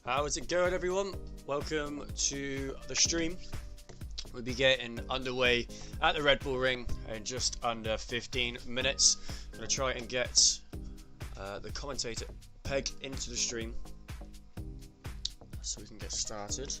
How's it going, everyone? Welcome to the stream. We'll be getting underway at the Red Bull Ring in just under 15 minutes. I'm going to try and get the commentator Peg into the stream so we can get started.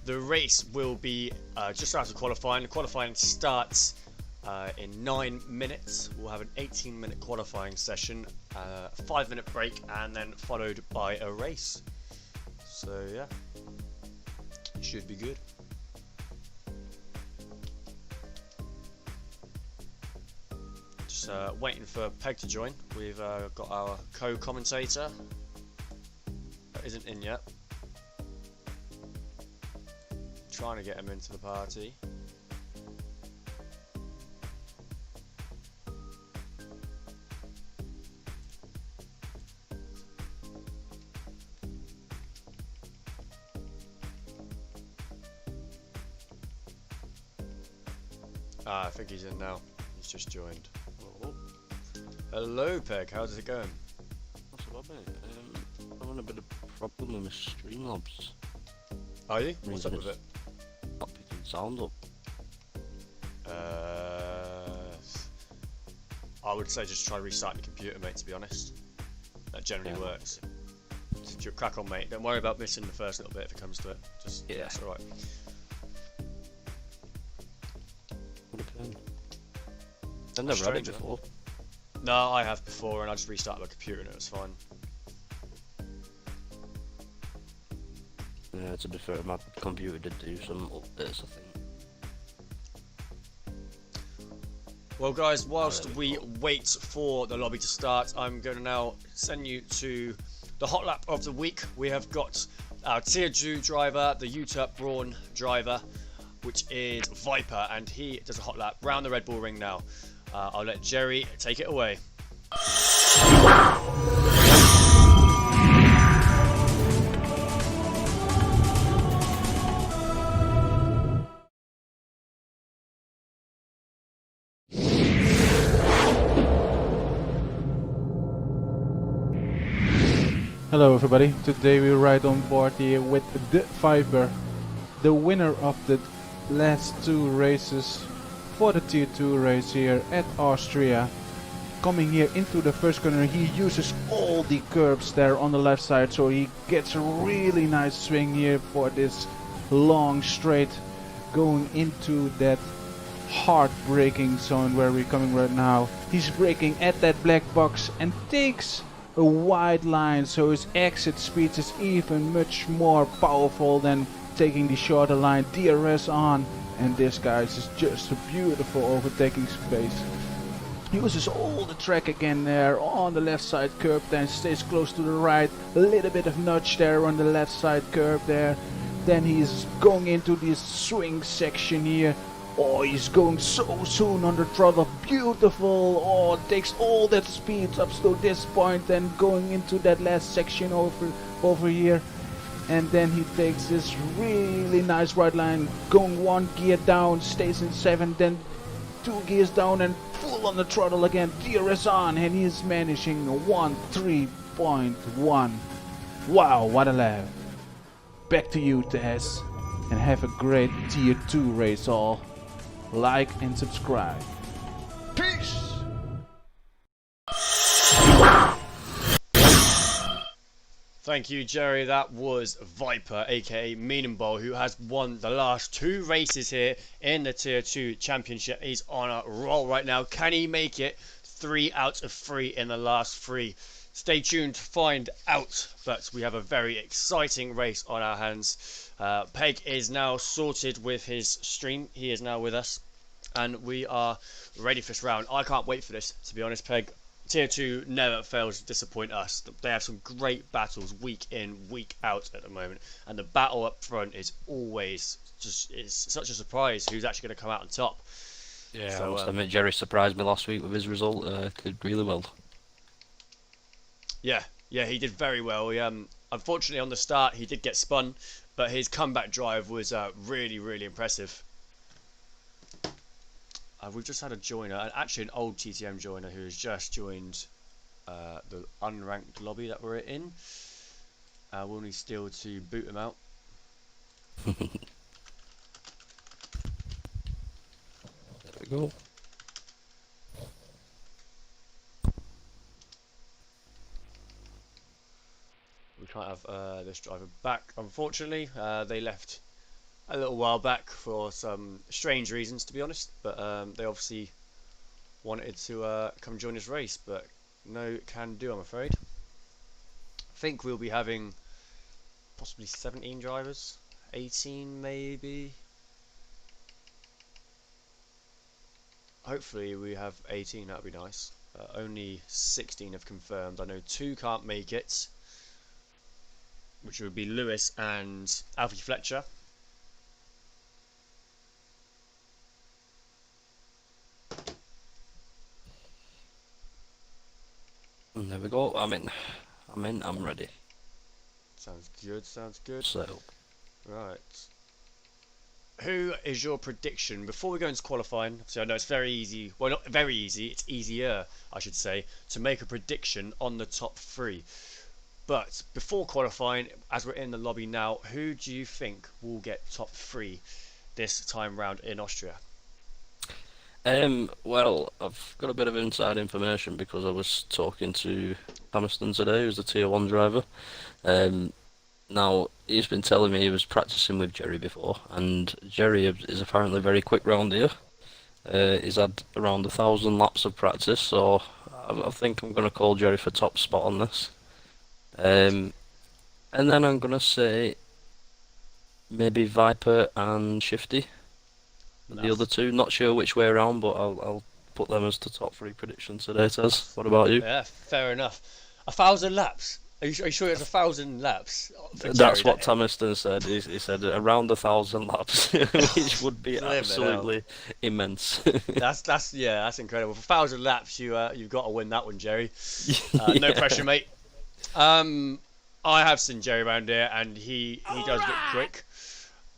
The race will be just after qualifying. The qualifying starts in 9 minutes. We'll have an 18-minute qualifying session, a 5-minute break, and then followed by a race. So yeah, should be good. Just waiting for Peg to join. We've got our co-commentator that isn't in yet. Trying to get him into the party. I think he's in now. He's just joined. Oh. Hello, Peg. How's it going? That's about it. I'm having a bit of problem with my Streamlabs. Are you? What's up with it? Not picking sound up. I would say just try restarting the computer, mate, to be honest. That generally works. Just crack on, mate. Don't worry about missing the first little bit if it comes to it. Just, yeah, it's alright. I've That's never had it strange, man. before. No, I have before, and I just restarted my computer and it was fine. Yeah, to be fair, my computer did do some updates, I think. Well, guys, whilst we wait for the lobby to start, I'm going to now send you to the hot lap of the week. We have got our tier 2 driver, the UTEP Brawn driver, which is Viper, and he does a hot lap round the Red Bull Ring now. I'll let Jerry take it away. Hello everybody, today we ride on board here with the Viper, the winner of the last 2 races for the tier 2 race here at Austria. Coming here into the first corner, he uses all the curbs there on the left side, so he gets a really nice swing here for this long straight, going into that hard braking zone where we're coming right now. He's braking at that black box and takes a wide line, so his exit speed is even much more powerful than taking the shorter line. DRS on, and this guy is just a beautiful overtaking space. He uses all the track again there on the left side curb, then stays close to the right, a little bit of nudge there on the left side curb there. Then he's going into this swing section here. Oh, he's going so soon on the throttle, beautiful. Oh, takes all that speed up to this point and going into that last section over here. And then he takes this really nice right line, going 1 gear down, stays in 7, then 2 gears down and full on the throttle again, DRS on, and he is managing a 1.3.1. Wow, what a lap. Back to you, Tess, and have a great tier 2 race all. Like and subscribe. Peace! Thank you, Jerry. That was Viper, aka Meaningbowl, who has won the last 2 races here in the Tier 2 Championship. He's on a roll right now. Can he make it 3 out of 3 in the last 3? Stay tuned to find out, but we have a very exciting race on our hands. Peg is now sorted with his stream. He is now with us, and we are ready for this round. I can't wait for this, to be honest, Peg. Tier 2 never fails to disappoint us. They have some great battles week in, week out at the moment, and the battle up front is always just such a surprise who's actually going to come out on top. Yeah, So, I must admit, Jerry surprised me last week with his result. Did really well. Yeah, he did very well. He, unfortunately, on the start, he did get spun, but his comeback drive was really, really impressive. We've just had a joiner, actually an old TTM joiner, who has just joined the unranked lobby that we're in. We'll need Steel to boot him out. There we go. We can't have this driver back, unfortunately. They left a little while back for some strange reasons, to be honest, but they obviously wanted to come join this race, but no can do, I'm afraid. I think we'll be having possibly 17 drivers, 18 maybe. Hopefully we have 18, that would be nice. Only 16 have confirmed. I know 2 can't make it, which would be Lewis and Alfie Fletcher. And there we go. I'm in. I'm ready. Sounds good, sounds good. So, Right. Who is your prediction, before we go into qualifying, so I know it's very easy, well not very easy, it's easier I should say, to make a prediction on the top 3. But before qualifying, as we're in the lobby now, who do you think will get top 3 this time round in Austria? well, I've got a bit of inside information because I was talking to Hamilton today, who's the Tier 1 driver. Now, he's been telling me he was practicing with Jerry before, and Jerry is apparently very quick round here. He's had around 1,000 laps of practice, so I think I'm going to call Jerry for top spot on this. And then I'm going to say maybe Viper and Shifty. The other two, not sure which way around, but I'll put them as the top 3 predictions today, Tez. What about you? Yeah, fair enough. 1,000 laps. Are you sure it's 1,000 laps? That's what Tamiston said. He said around 1,000 laps, which would be absolutely immense. That's incredible. For 1,000 laps, you've got to win that one, Jerry. No pressure, mate. I have seen Jerry around here, and he does look quick.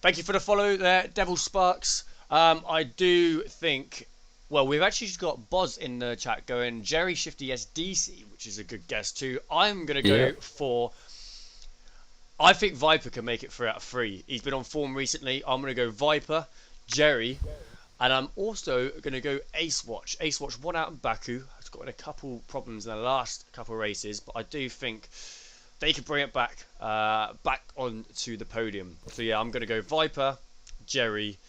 Thank you for the follow there, Devil Sparks. I do think. Well, we've actually just got Boz in the chat going Jerry Shifty SDC, which is a good guess too. I'm going to go for... I think Viper can make it 3 out of 3. He's been on form recently. I'm going to go Viper, Jerry, and I'm also going to go Ace Watch. Ace Watch won out in Baku. Has got in a couple problems in the last couple of races, but I do think they could bring it back onto the podium. So yeah, I'm going to go Viper, Jerry,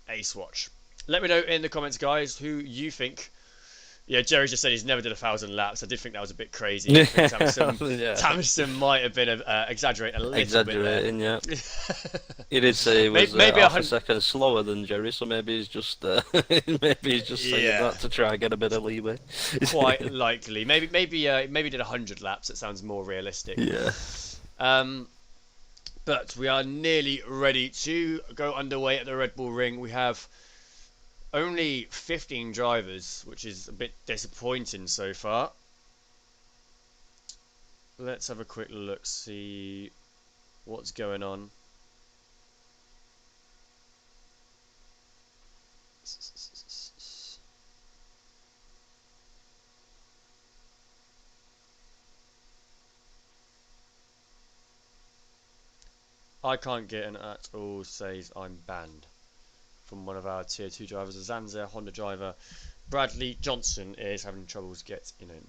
Ace Watch. Let me know in the comments, guys, who you think. Yeah, Jerry just said he's never did 1,000 laps. I did think that was a bit crazy. I think Tamison might have been exaggerating a little Exaggerating, bit. Yeah. He did say he was maybe half a second slower than Jerry, so maybe he's just saying that to try and get a bit of leeway. Quite likely. Maybe did 100 laps. It sounds more realistic. Yeah. But we are nearly ready to go underway at the Red Bull Ring. We have only 15 drivers, which is a bit disappointing so far. Let's have a quick look, see what's going on. I can't get in at all, says I'm banned. From one of our tier 2 drivers, a Zanza Honda driver, Bradley Johnson, is having troubles getting in.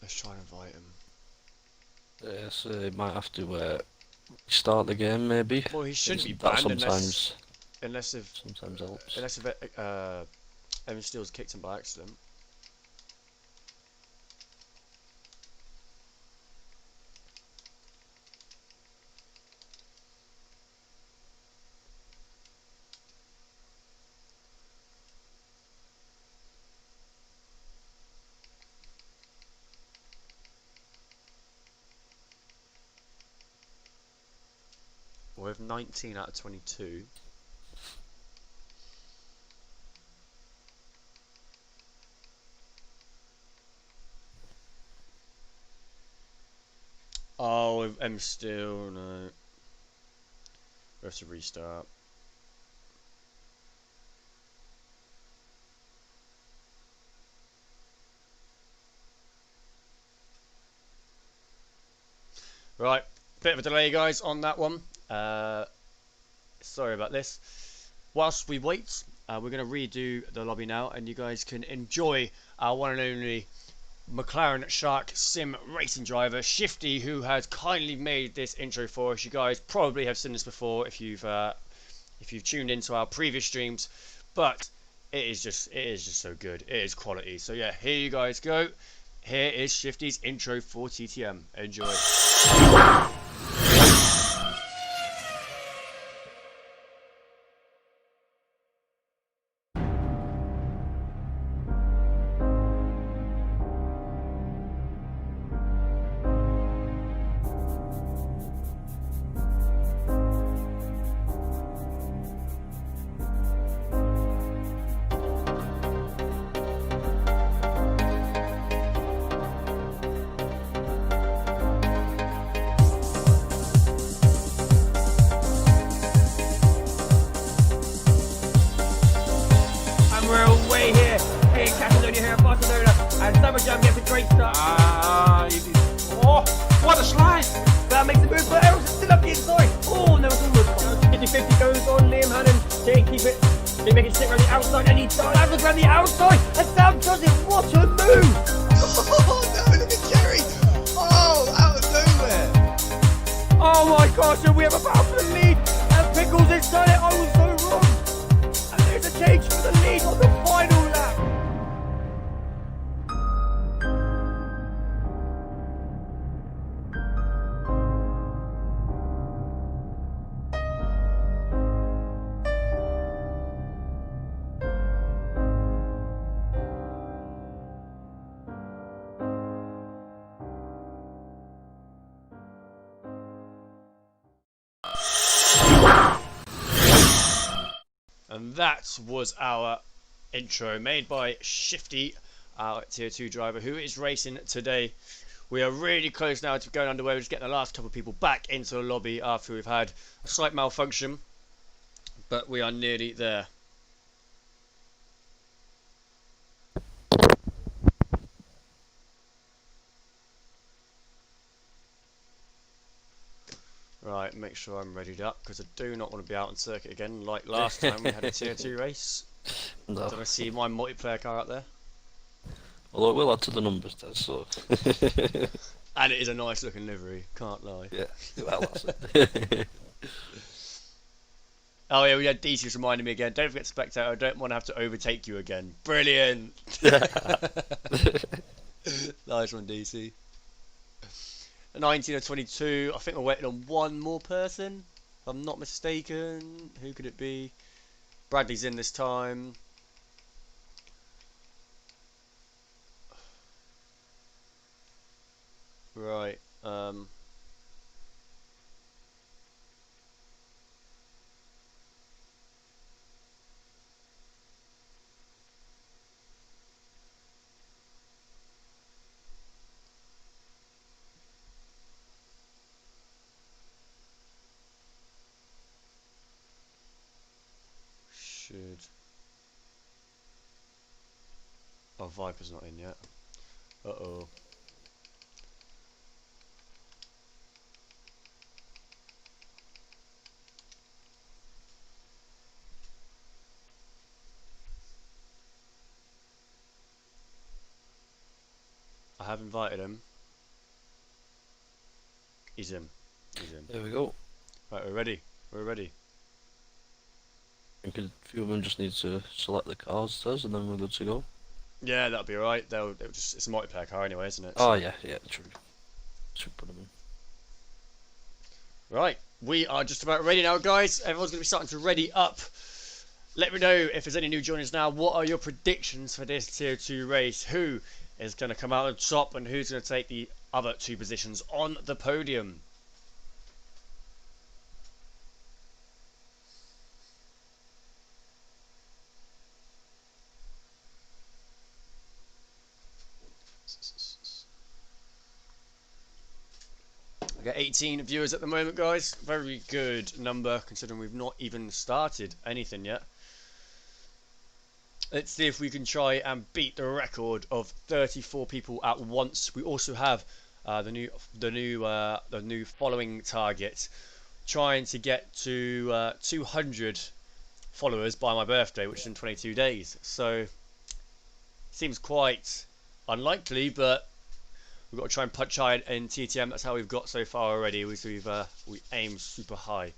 Let's try and invite him. Yeah, so he might have to start the game, maybe. Well, he should be banned sometimes helps. Unless if Evan Steele's kicked him by accident. We have 19 out of 22. Oh, with M still, no. We have to restart. Right, bit of a delay, guys, on that one. Sorry about this. Whilst we wait, we're going to redo the lobby now, and you guys can enjoy our one and only McLaren Shark Sim racing driver Shifty, who has kindly made this intro for us. You guys probably have seen this before if you've tuned into our previous streams, but it is just so good. It is quality. So yeah, here you guys go. Here is Shifty's intro for TTM. Enjoy. What a slide! That makes the move, but Errol's still up the inside. Oh, no, it's almost 50-50 goes on Liam Hannon. They keep it. They make it sit around the outside, and he dives around the outside, and Sam does it. What a move! Oh no, look at Jerry! Oh, out of nowhere! Oh my gosh, and we have a battle for the lead. And Michaels has done it. I was so wrong. And there's a change for the lead on the final lap. And that was our intro made by Shifty, our tier 2 driver who is racing today. We are really close now to going underway. We're just getting the last couple of people back into the lobby after we've had a slight malfunction, but we are nearly there. Right, make sure I'm readied up because I do not want to be out on circuit again like last time we had a tier 2 race. No. Did I see my multiplayer car up there? Although it will add to the numbers, Des, so. And it is a nice looking livery, can't lie. Yeah, well, that's it. Oh yeah, we had DC just reminding me again. Don't forget spectator. I don't want to have to overtake you again. Brilliant. Nice one, DC. 19 or 22. I think we're waiting on one more person. If I'm not mistaken. Who could it be? Bradley's in this time. Right. Should. Oh, Viper's not in yet. Uh-oh. I have invited him. He's in. He's in. There we go. Right, we're ready. We're ready. I think a few of them just need to select the cars, Des, and then we're good to go. Yeah, that'll be alright. They'll just, it's a multiplayer car anyway, isn't it? Oh, yeah, true. Should put them in. Right, we are just about ready now, guys. Everyone's going to be starting to ready up. Let me know if there's any new joiners now. What are your predictions for this Tier 2 race? Who is going to come out on top and who's going to take the other two positions on the podium? I got 18 viewers at the moment, guys. Very good number considering we've not even started anything yet. Let's see if we can try and beat the record of 34 people at once. We also have the new following target, trying to get to 200 followers by my birthday, which is in 22 days. So seems quite unlikely, but we've got to try and punch high in TTM. That's how we've got so far already. We aim super high.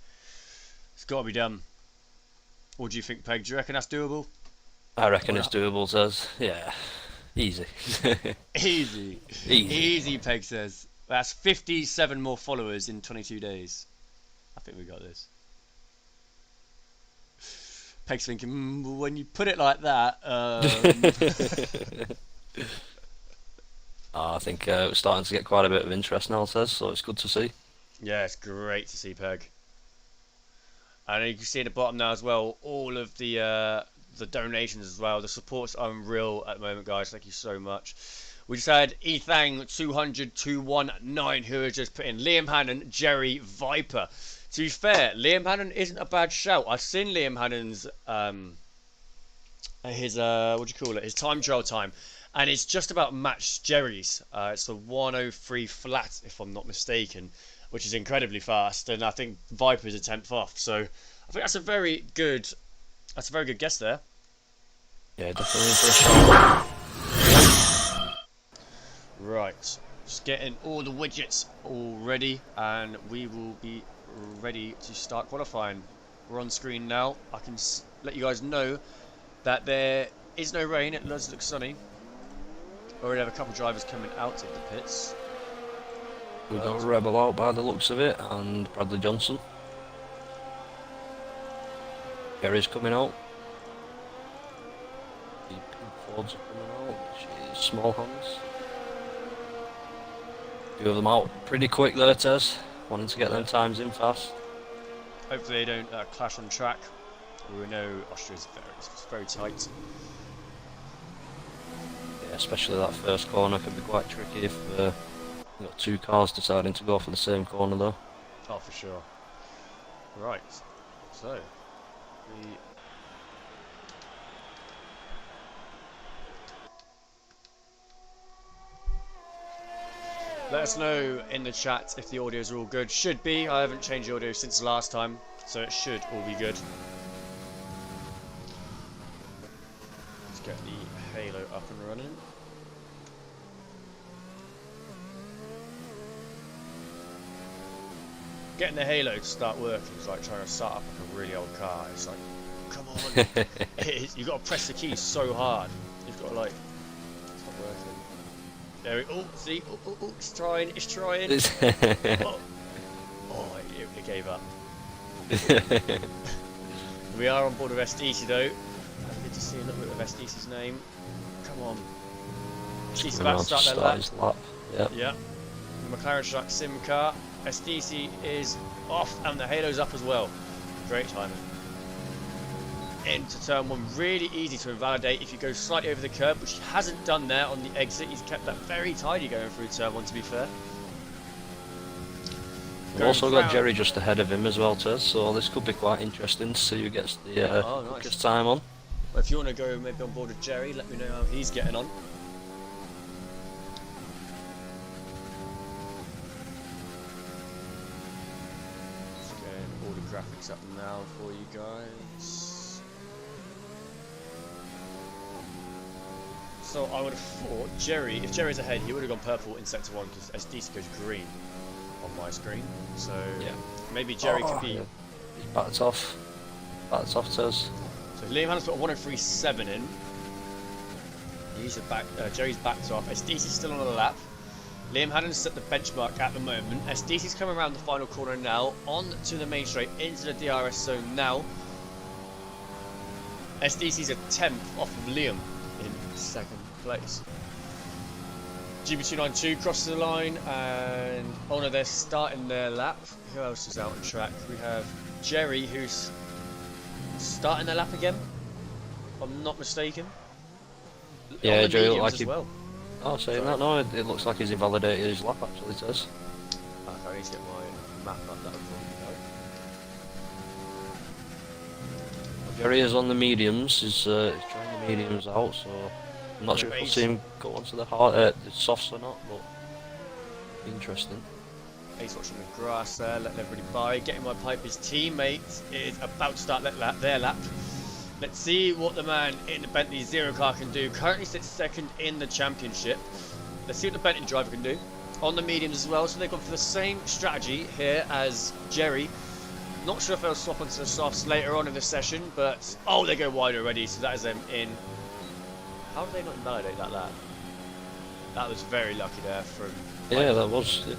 It's got to be done. What do you think, Peg? Do you reckon that's doable? I reckon it's doable, Des. Yeah. Easy. Easy. Easy. Easy, Peg says. That's 57 more followers in 22 days. I think we got this. Peg's thinking, when you put it like that, I think we're starting to get quite a bit of interest now, Des, so it's good to see. yeah, it's great to see, Peg. And you can see at the bottom now as well, all of the donations as well. The support's unreal at the moment, guys. Thank you so much. We just had Ethang200-219 who has just put in Liam Hannon, Jerry, Viper. To be fair, Liam Hannon isn't a bad shout. I've seen Liam Hannon's his his time trial time, and it's just about matched Jerry's. It's a 103 flat, if I'm not mistaken, which is incredibly fast. And I think Viper's a 10th off. So I think that's a very good guess there. Yeah, definitely for a shot. Right, just getting all the widgets all ready, and we will be ready to start qualifying. we're on screen now. I can let you guys know that there is no rain. It does look sunny. Already have a couple drivers coming out of the pits. We've got Rebel out by the looks of it, and Bradley Johnson. Gary's coming out. The Pink Fords are coming out, which is small hands. Two of them out pretty quick there, Tez. Wanting to get them times in fast. Hopefully they don't clash on track. We know Austria is very tight. Yeah, especially that first corner can be quite tricky if you've got two cars deciding to go for the same corner though. Oh, for sure. Right. So, let us know in the chat if the audios are all good. Should be. I haven't changed the audio since last time, so it should all be good. Let's get the halo up and running. Getting the halo to start working is like trying to start up like a really old car. It's like, come on. You've got to press the keys so hard. You've got to like, it's not working. There oh, see, it's trying. It gave up. We are on board with SDC though. Good to see a little bit of SDC's name. Come on. SDC's about to start their lap. Yep. Yeah. The McLaren Truck Sim car. SDC is off and the halo's up as well. Great timing. Into turn one, really easy to invalidate if you go slightly over the curb, which he hasn't done there on the exit. He's kept that very tidy going through turn one, to be fair. We've also got Jerry just ahead of him as well, Tez, so this could be quite interesting to see who gets the quickest time on. Well, if you want to go maybe on board with Jerry, let me know how he's getting on. Graphics up now for you guys. So I would have thought Jerry, if Jerry's ahead, he would have gone purple in sector one because SDC goes green on my screen. So yeah, maybe Jerry could be. Yeah. He's backed off. Backed off, Tez. So Liam Hannon's put a 1037 in. Jerry's backed off. SDC's still on the lap. Liam Hannon's set the benchmark at the moment. SDC's coming around the final corner now, on to the main straight, into the DRS zone now. SDC's a 10th off of Liam in second place. GB292 crosses the line, and oh no, they're starting their lap. Who else is out on track? We have Jerry, who's starting their lap again, if I'm not mistaken. Yeah, Jerry looked like as well. Oh, saying that, no, it looks like he's invalidated his lap actually, it says. Okay, I need to get my map up, that was wrong. Jerry is on the mediums, he's trying the mediums out, so I'm not sure if we'll see him go onto the softs or not, but interesting. He's watching the grass there, letting everybody by, getting my pipe. His teammate is about to start their lap. Let's see what the man in the Bentley Zero car can do. Currently sits second in the championship. Let's see what the Bentley driver can do. On the mediums as well, so they've gone for the same strategy here as Jerry. Not sure if they'll swap onto the softs later on in the session, but oh, they go wide already, so that is them in. How did they not invalidate that lap? That was very lucky there from. Yeah, that was. Yeah.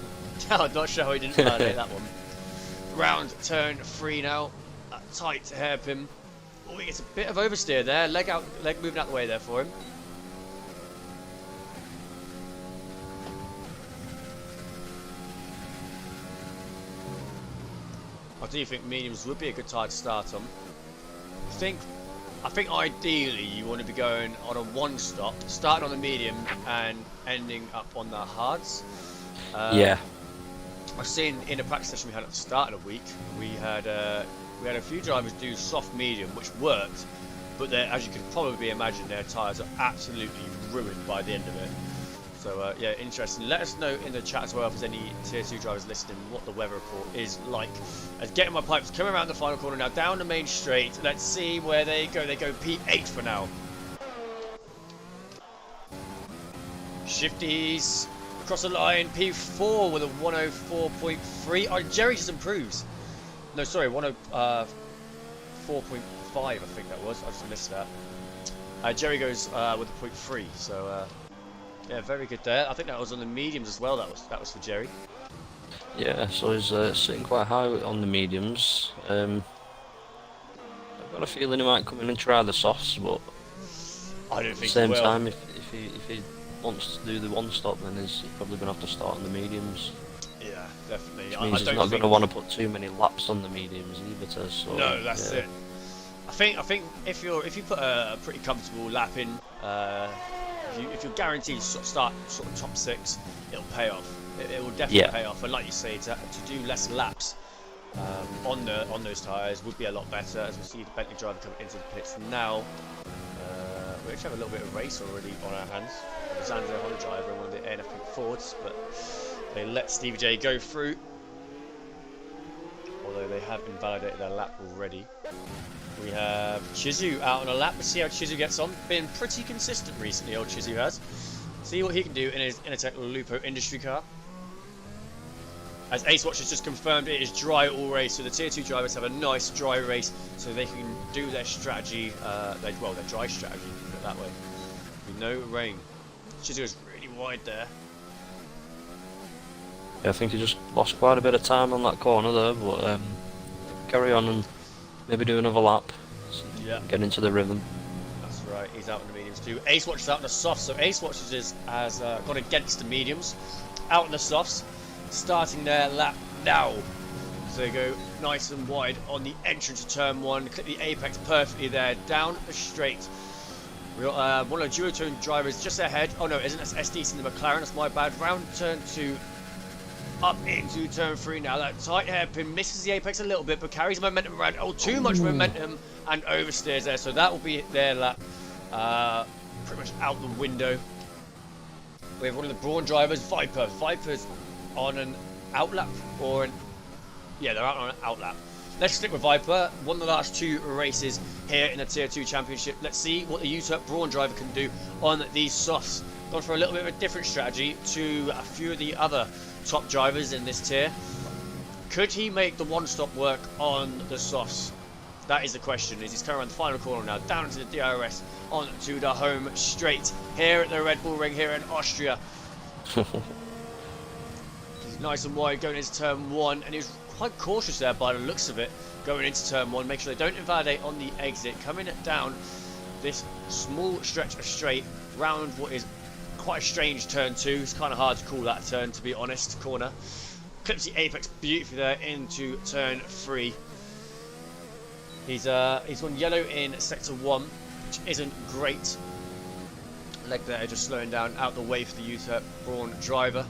I'm not sure how he didn't invalidate that one. Round turn 3 now. Tight hairpin. Oh, he gets a bit of oversteer there. Leg moving out the way there for him. I do think mediums would be a good tire to start on. I think ideally you want to be going on a one stop, starting on the medium and ending up on the hards. Yeah. I've seen in a practice session we had at the start of the week, we had a few drivers do soft medium, which worked, but as you can probably imagine, their tyres are absolutely ruined by the end of it. So yeah, interesting. Let us know in the chat as well if there's any tier 2 drivers listening what the weather report is like. As getting my pipes coming around the final corner now, down the main straight. Let's see where they go. They go P8 for now. Shifties across the line, P4 with a 104.3. Oh, Jerry just improves. No, sorry, 4.5, I think that was. I just missed that. Jerry goes with a 0.3, so yeah, very good there. I think that was on the mediums as well. That was for Jerry. Yeah, so he's sitting quite high on the mediums. I've got a feeling he might come in and try the softs, but I don't at the think same he will. time, if he wants to do the one stop, then he's probably going to have to start on the mediums. Yeah, definitely. Which means he's not going to want to put too many laps on the mediums either, Tez. So, no, that's yeah. it. I think if you put a pretty comfortable lap in, if you're guaranteed to start sort of top 6, it'll pay off. It will definitely pay off. And like you say, to do less laps on those tyres would be a lot better. As we see the Bentley driver coming into the pits now. We actually have a little bit of race already on our hands. The Zanzo Honda driver and one of the ANF Fords, but they let Stevie J go through. Although they have invalidated their lap already. We have Chizu out on a lap. Let's see how Chizu gets on. Been pretty consistent recently, old Chizu has. See what he can do in his Innotek Lupo industry car. As Ace Watch has just confirmed, it is dry all race, so the Tier 2 drivers have a nice dry race, so they can do their strategy, their dry strategy, put it that way, with no rain. Chizu is really wide there. Yeah, I think he just lost quite a bit of time on that corner there, but carry on and maybe do another lap. Yeah. Get into the rhythm. That's right, he's out in the mediums too. Ace Watch is out in the softs, so Ace Watch has gone against the mediums, out in the softs. Starting their lap now. So they go nice and wide on the entrance to turn 1, clip the apex perfectly there, down the straight. We got one of the duotone drivers just ahead. Oh no, isn't that SDC in the McLaren? That's my bad. Round turn 2, up into turn 3 now. That tight hairpin misses the apex a little bit, but carries momentum around. Oh, too much momentum and oversteers there. So that will be their lap. Pretty much out the window. We have one of the Brawn drivers, Viper. Viper's on an outlap or yeah, they're out on an outlap. Let's stick with Viper. Won the last 2 races here in the Tier 2 Championship. Let's see what the UTEP Brawn driver can do on these softs. Gone for a little bit of a different strategy to a few of the other top drivers in this tier. Could he make the one stop work on the softs? That is the question. As he's coming around the final corner now, down into the DRS, on to the home straight here at the Red Bull Ring here in Austria. Nice and wide going into turn 1, and he's quite cautious there by the looks of it, going into turn 1. Make sure they don't invalidate on the exit, coming down this small stretch of straight round what is quite a strange turn 2. It's kind of hard to call that a turn, to be honest. Corner clips the apex beautifully there into turn 3. He's gone yellow in sector 1, which isn't great. Leg there just slowing down out the way for the UTEP Brawn driver.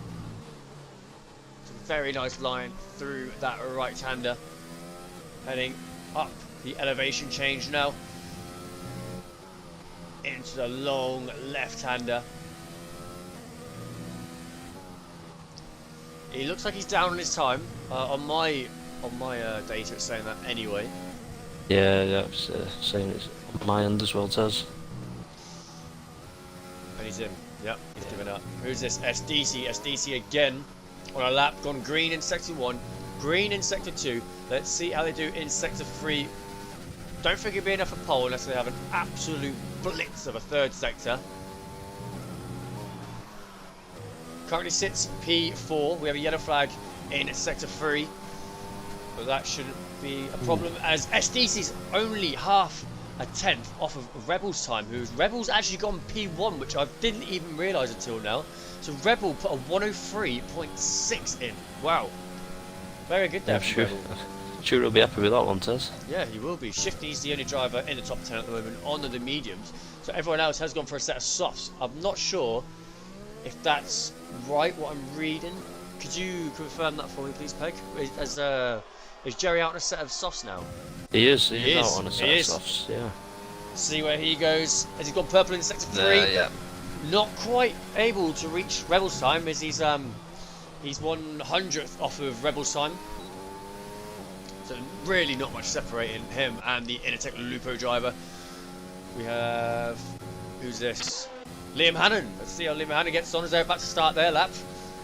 Very nice line through that right-hander, heading up the elevation change now into the long left-hander. He looks like he's down on his time. On my data, it's saying that anyway. Yeah, it's saying it's on my end as well, Tez. And he's in. Yep, he's given up. Who's this? SDC. SDC again. On a lap, gone green in sector 1, green in sector 2. Let's see how they do in sector 3. Don't think it'll be enough for pole unless they have an absolute blitz of a third sector. Currently sits P4. We have a yellow flag in sector 3, but that shouldn't be a problem as SDC's only half a tenth off of Rebel's time, who's Rebel's actually gone P1, which I didn't even realise until now. So Rebel put a 103.6 in. Wow. Very good there for Rebel. Sure he'll be happy with that one, Tez. Yeah, he will be. Shifty's the only driver in the top 10 at the moment on the mediums. So everyone else has gone for a set of softs. I'm not sure if that's right, what I'm reading. Could you confirm that for me, please, Peg? Is Jerry out on a set of softs now? He is out on a set of softs, yeah. See where he goes. As he's got purple in sector 3. Yeah. Not quite able to reach Rebel's time as he's 100th off of Rebel's time. So really not much separating him and the Innotek Lupo driver. We have, who's this? Liam Hannon. Let's see how Liam Hannon gets on as they're about to start their lap.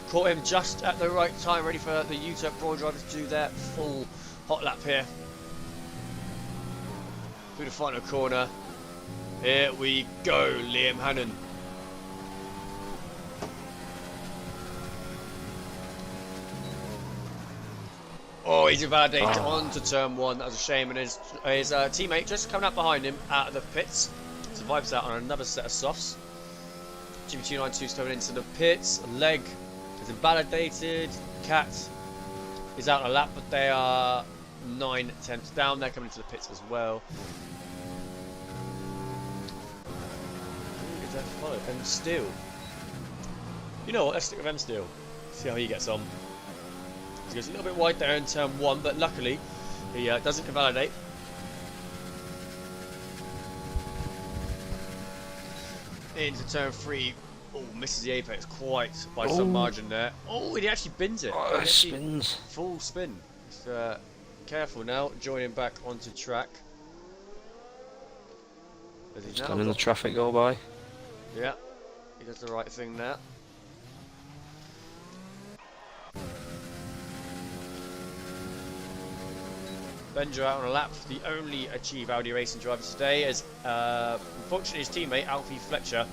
Caught him just at the right time, ready for the UTEP Brawn drivers to do their full hot lap here. through the final corner. Here we go, Liam Hannon. Oh, he's invalidated onto turn 1. That was a shame, and his teammate just coming up behind him out of the pits. Survives that on another set of softs. GB292's coming into the pits. Leg is invalidated. Cat is out on a lap, but they are 9 tenths down. They're coming into the pits as well. Who is that followed? M Steel. You know what? Let's stick with M Steel. See how he gets on. He goes a little bit wide there in turn 1, but luckily he doesn't invalidate. Into turn 3. Oh, misses the apex quite by some margin there. Oh, he actually bins it. Oh, it spins. Full spin. Just, careful now, joining back onto track. He's letting the traffic go by. Yeah, he does the right thing there. Benja out on a lap, the only Achieve Audi racing driver today, as unfortunately his teammate Alfie Fletcher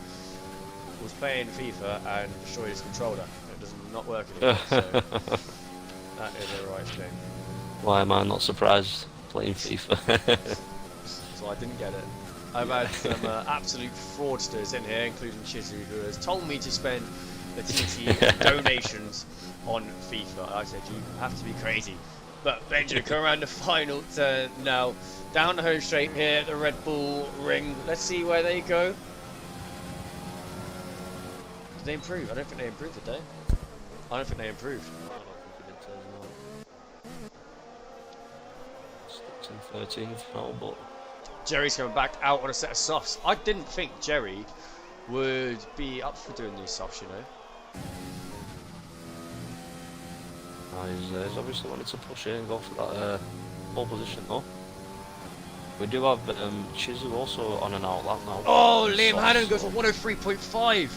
was playing FIFA and destroyed his controller. It does not work anymore, so that is the right thing. Why am I not surprised playing FIFA? So I didn't get it. I've had some absolute fraudsters in here, including Chizu, who has told me to spend the TT donations on FIFA. I said, you have to be crazy. But Benjamin come around the final turn now. Down the home straight here at the Red Bull Ring. Let's see where they go. Did they improve? I don't think they improved, did they? I don't think they improved. It's in 13th now, but Jerry's coming back out on a set of softs. I didn't think Jerry would be up for doing these softs, you know. He's obviously wanted to push in and go for that pole position though. We do have Chizu also on an out lap now. Oh, Liam Hannon goes for 103.5.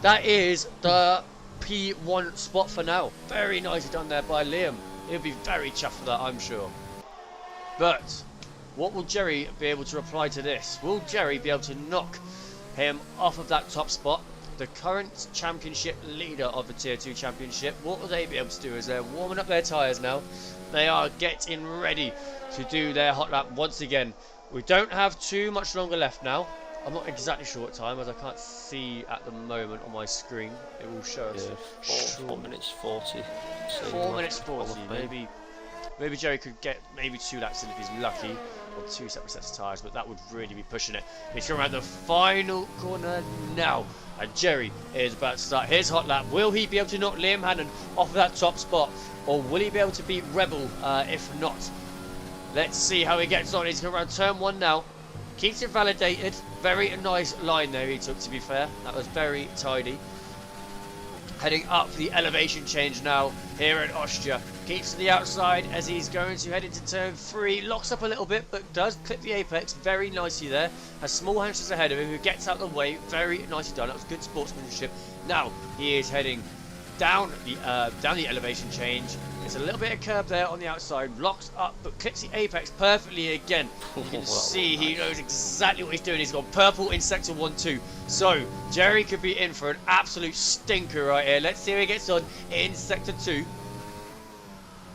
That is the P1 spot for now. Very nicely done there by Liam. He'll be very chuffed for that, I'm sure. But what will Jerry be able to reply to this? Will Jerry be able to knock him off of that top spot? The current championship leader of the Tier 2 championship, what will they be able to do as they're warming up their tyres now? They are getting ready to do their hot lap once again. We don't have too much longer left now. I'm not exactly sure what time, as I can't see at the moment on my screen. It will show us. Yeah, 4 minutes 40. 4 minutes 40. Maybe Jerry could get maybe 2 laps in if he's lucky, or 2 separate sets of tyres, but that would really be pushing it. He's going around the final corner now, and Jerry is about to start his hot lap. Will he be able to knock Liam Hannon off of that top spot, or will he be able to beat Rebel if not? Let's see how he gets on. He's going around turn 1 now. Keeps it validated. Very nice line there he took, to be fair. That was very tidy. Heading up the elevation change now here at Austria. Keeps to the outside as he's going to head into turn 3. Locks up a little bit, but does clip the apex very nicely there. Has small hamsters ahead of him who gets out of the way. Very nicely done. That was good sportsmanship. Now he is heading down the elevation change. There's a little bit of curb there on the outside. Locks up, but clips the apex perfectly again. You can see he knows exactly what he's doing. He's got purple in sector 1-2. So Jerry could be in for an absolute stinker right here. Let's see how he gets on in sector 2.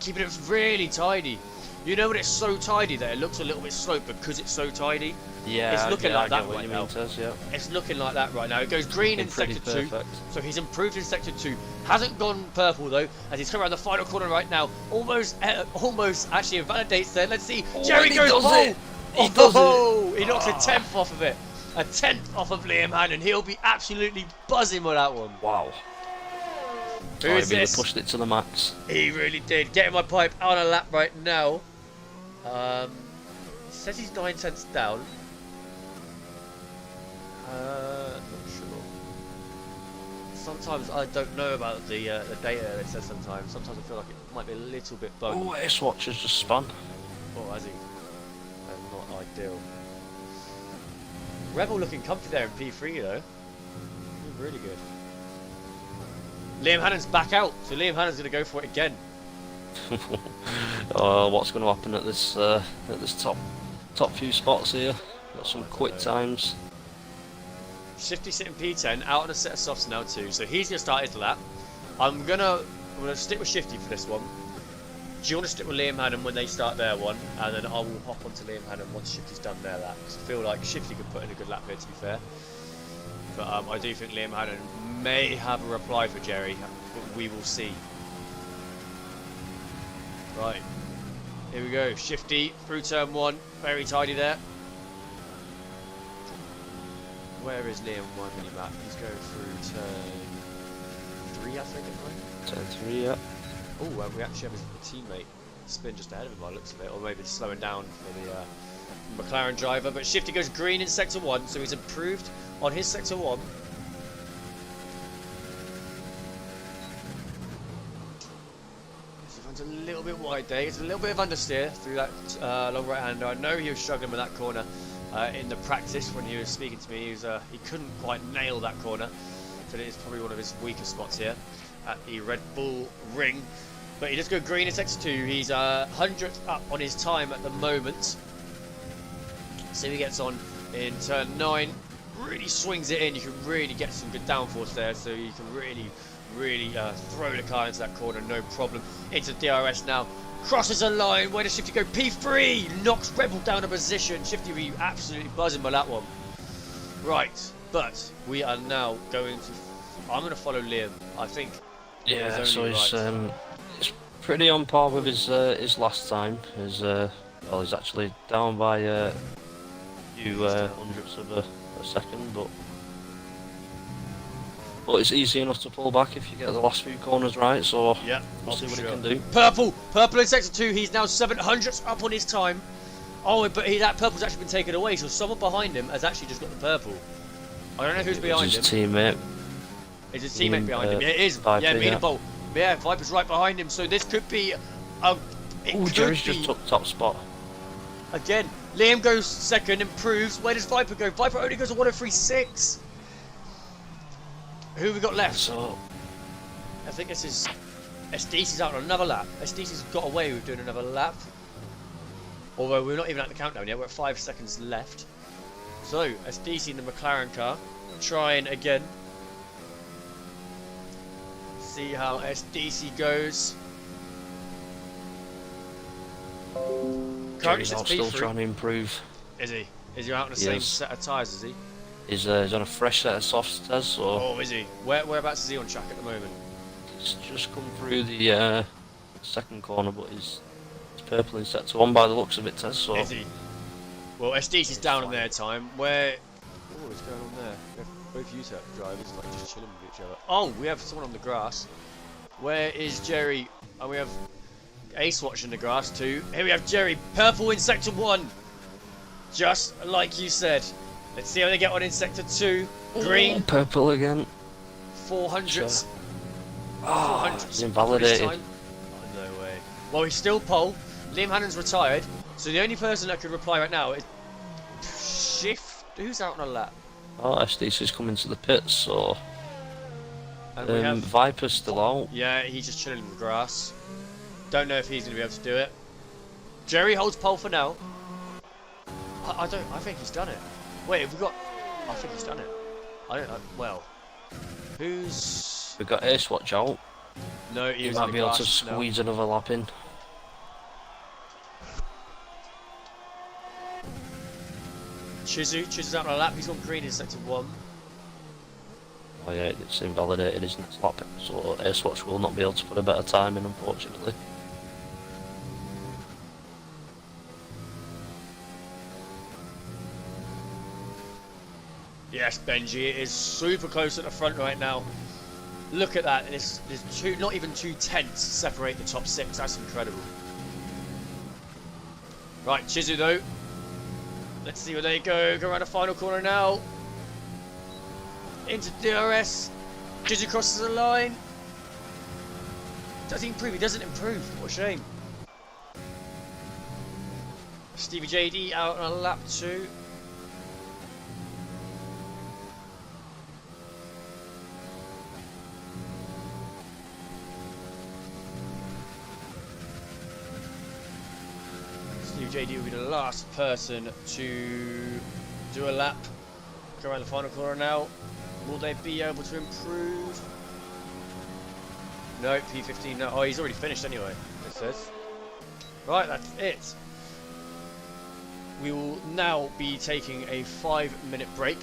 Keeping it really tidy. You know when it's so tidy that it looks a little bit sloped because it's so tidy? Yeah, it's looking like that right now. Yeah. It's looking like that right now. It goes green in sector 2, so he's improved in sector 2. Hasn't gone purple though, as he's coming around the final corner right now. Almost actually invalidates there. Let's see. Jerry goes pole. He does it. He knocks a 10th off of it. A 10th off of Liam Hannon. He'll be absolutely buzzing with that one. Wow. Who is he really this? pushed it to the max. He really did. Getting my pipe on a lap right now. It says he's 9 tenths down. Not sure. Sometimes I don't know about the data it says sometimes. Sometimes I feel like it might be a little bit buggy. Oh, Ace Watch has just spun. Oh, has he? That's not ideal. Rebel looking comfy there in P3 though. Looking really good. Liam Hannon's back out, so Liam Hannon's going to go for it again. What's going to happen at this top top few spots here. Got some quick times. Shifty sitting P10 out on a set of softs now too, so he's gonna start his lap. I'm gonna stick with Shifty for this one. Do you want to stick with Liam Hannon when they start their one, and then I will hop onto Liam Hannon once Shifty's done their lap? Because I feel like Shifty could put in a good lap here, to be fair. But I do think Liam Hannon may have a reply for Jerry, but we will see. Right, here we go. Shifty through turn 1, very tidy there. Where is Liam on my mini map? He's going through turn 3, I think, at the moment. Turn 3, yeah. Oh, we actually have his teammate spin just ahead of him by the looks of it, or maybe slowing down for the McLaren driver. But Shifty goes green in sector 1, so he's improved on his sector 1. So he runs a little bit wide there. It's a little bit of understeer through that long right hander. I know he was struggling with that corner in the practice when he was speaking to me. He couldn't quite nail that corner, so it is probably one of his weaker spots here at the Red Bull Ring. But he does go green in sector 2. He's 100th up on his time at the moment. So he gets on in turn 9. Really swings it in. You can really get some good downforce there. So you can really throw the car into that corner, no problem. Into DRS now. Crosses a line. Where does Shifty go? P3. Knocks Red Bull down a position. Shifty will be absolutely buzzing by that one. Right. But we are now going to... I'm going to follow Liam. I think... Yeah, so he's pretty on par with his last time. He's actually down by a few hundredths of a second, but it's easy enough to pull back if you get the last few corners right. So yeah, we'll see what he can do. Purple in sector 2. He's now 700ths up on his time. Oh, but that purple's actually been taken away, so someone behind him has actually just got the purple. I don't know who's behind him. His teammate. Is his teammate behind him? Yeah, it is. Viper, yeah, Mina Bolt. Yeah, Viper's right behind him. So this could be. Jerry's just took top spot. Again, Liam goes second, improves. Where does Viper go? Viper only goes a 1:03.6. Who have we got left? So I think this is SDC's out on another lap. SDC's got away with doing another lap. Although we're not even at the countdown yet. We're at 5 seconds left. So SDC in the McLaren car, trying again. See how SDC goes. Jerry's still trying to improve. Is he? Is he out on the same set of tyres, is he? He's on a fresh set of softs, Tez, so... Oh, is he? Whereabouts is he on track at the moment? He's just come through the second corner, but he's purple in sector 1 by the looks of it, Tez, so... Is he? Well, SDC's down on their time. Where... Oh, what's going on there? We have both UTEP drivers like just chilling with each other. Oh, we have someone on the grass. Where is Jerry? And we have Ace watching the grass too. Here we have Jerry, purple in sector 1. Just like you said. Let's see how they get on in sector 2. Green. Purple again. 400s. Ah, he's invalidated. Oh, no way. Well, he's still pole. Liam Hannon's retired. So the only person that could reply right now is Shift. Who's out on a lap? Oh, SDC's coming to the pits, so... And we have Viper's still out. Yeah, he's just chilling in the grass. Don't know if he's going to be able to do it. Jerry holds pole for now. I think he's done it. Wait, have we got... I think he's done it. I don't know. Well, who's... We've got Ace watch out. No, he might be able to squeeze another lap in. Chizu's out on a lap. He's on green in sector 1. Oh yeah, it's invalidated his next lap, so Ace Watch will not be able to put a better time in, unfortunately. Yes, Benji, it is super close at the front right now. Look at that. There's not even 2 tenths separate the top 6. That's incredible. Right, Chizu though. Let's see where they go. Go around the final corner now. Into DRS. Chizu crosses the line. Does he improve? He doesn't improve. What a shame. Stevie JD out on a lap 2. Stevie JD will be the last person to do a lap. Go around the final corner now. Will they be able to improve? No, P15, no. Oh, he's already finished anyway, it says. Right, that's it. We will now be taking a 5-minute break.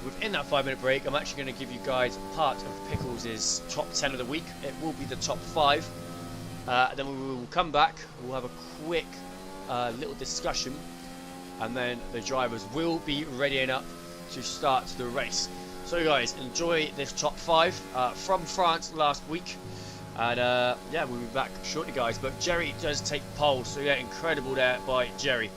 Within that 5-minute break, I'm actually going to give you guys part of Pickles' top 10 of the week. It will be the top 5. Then we will come back, we'll have a quick little discussion, and then the drivers will be readying up to start the race. So guys, enjoy this top 5 from France last week, and yeah, we'll be back shortly guys. But Jerry does take pole, so yeah, incredible there by Jerry.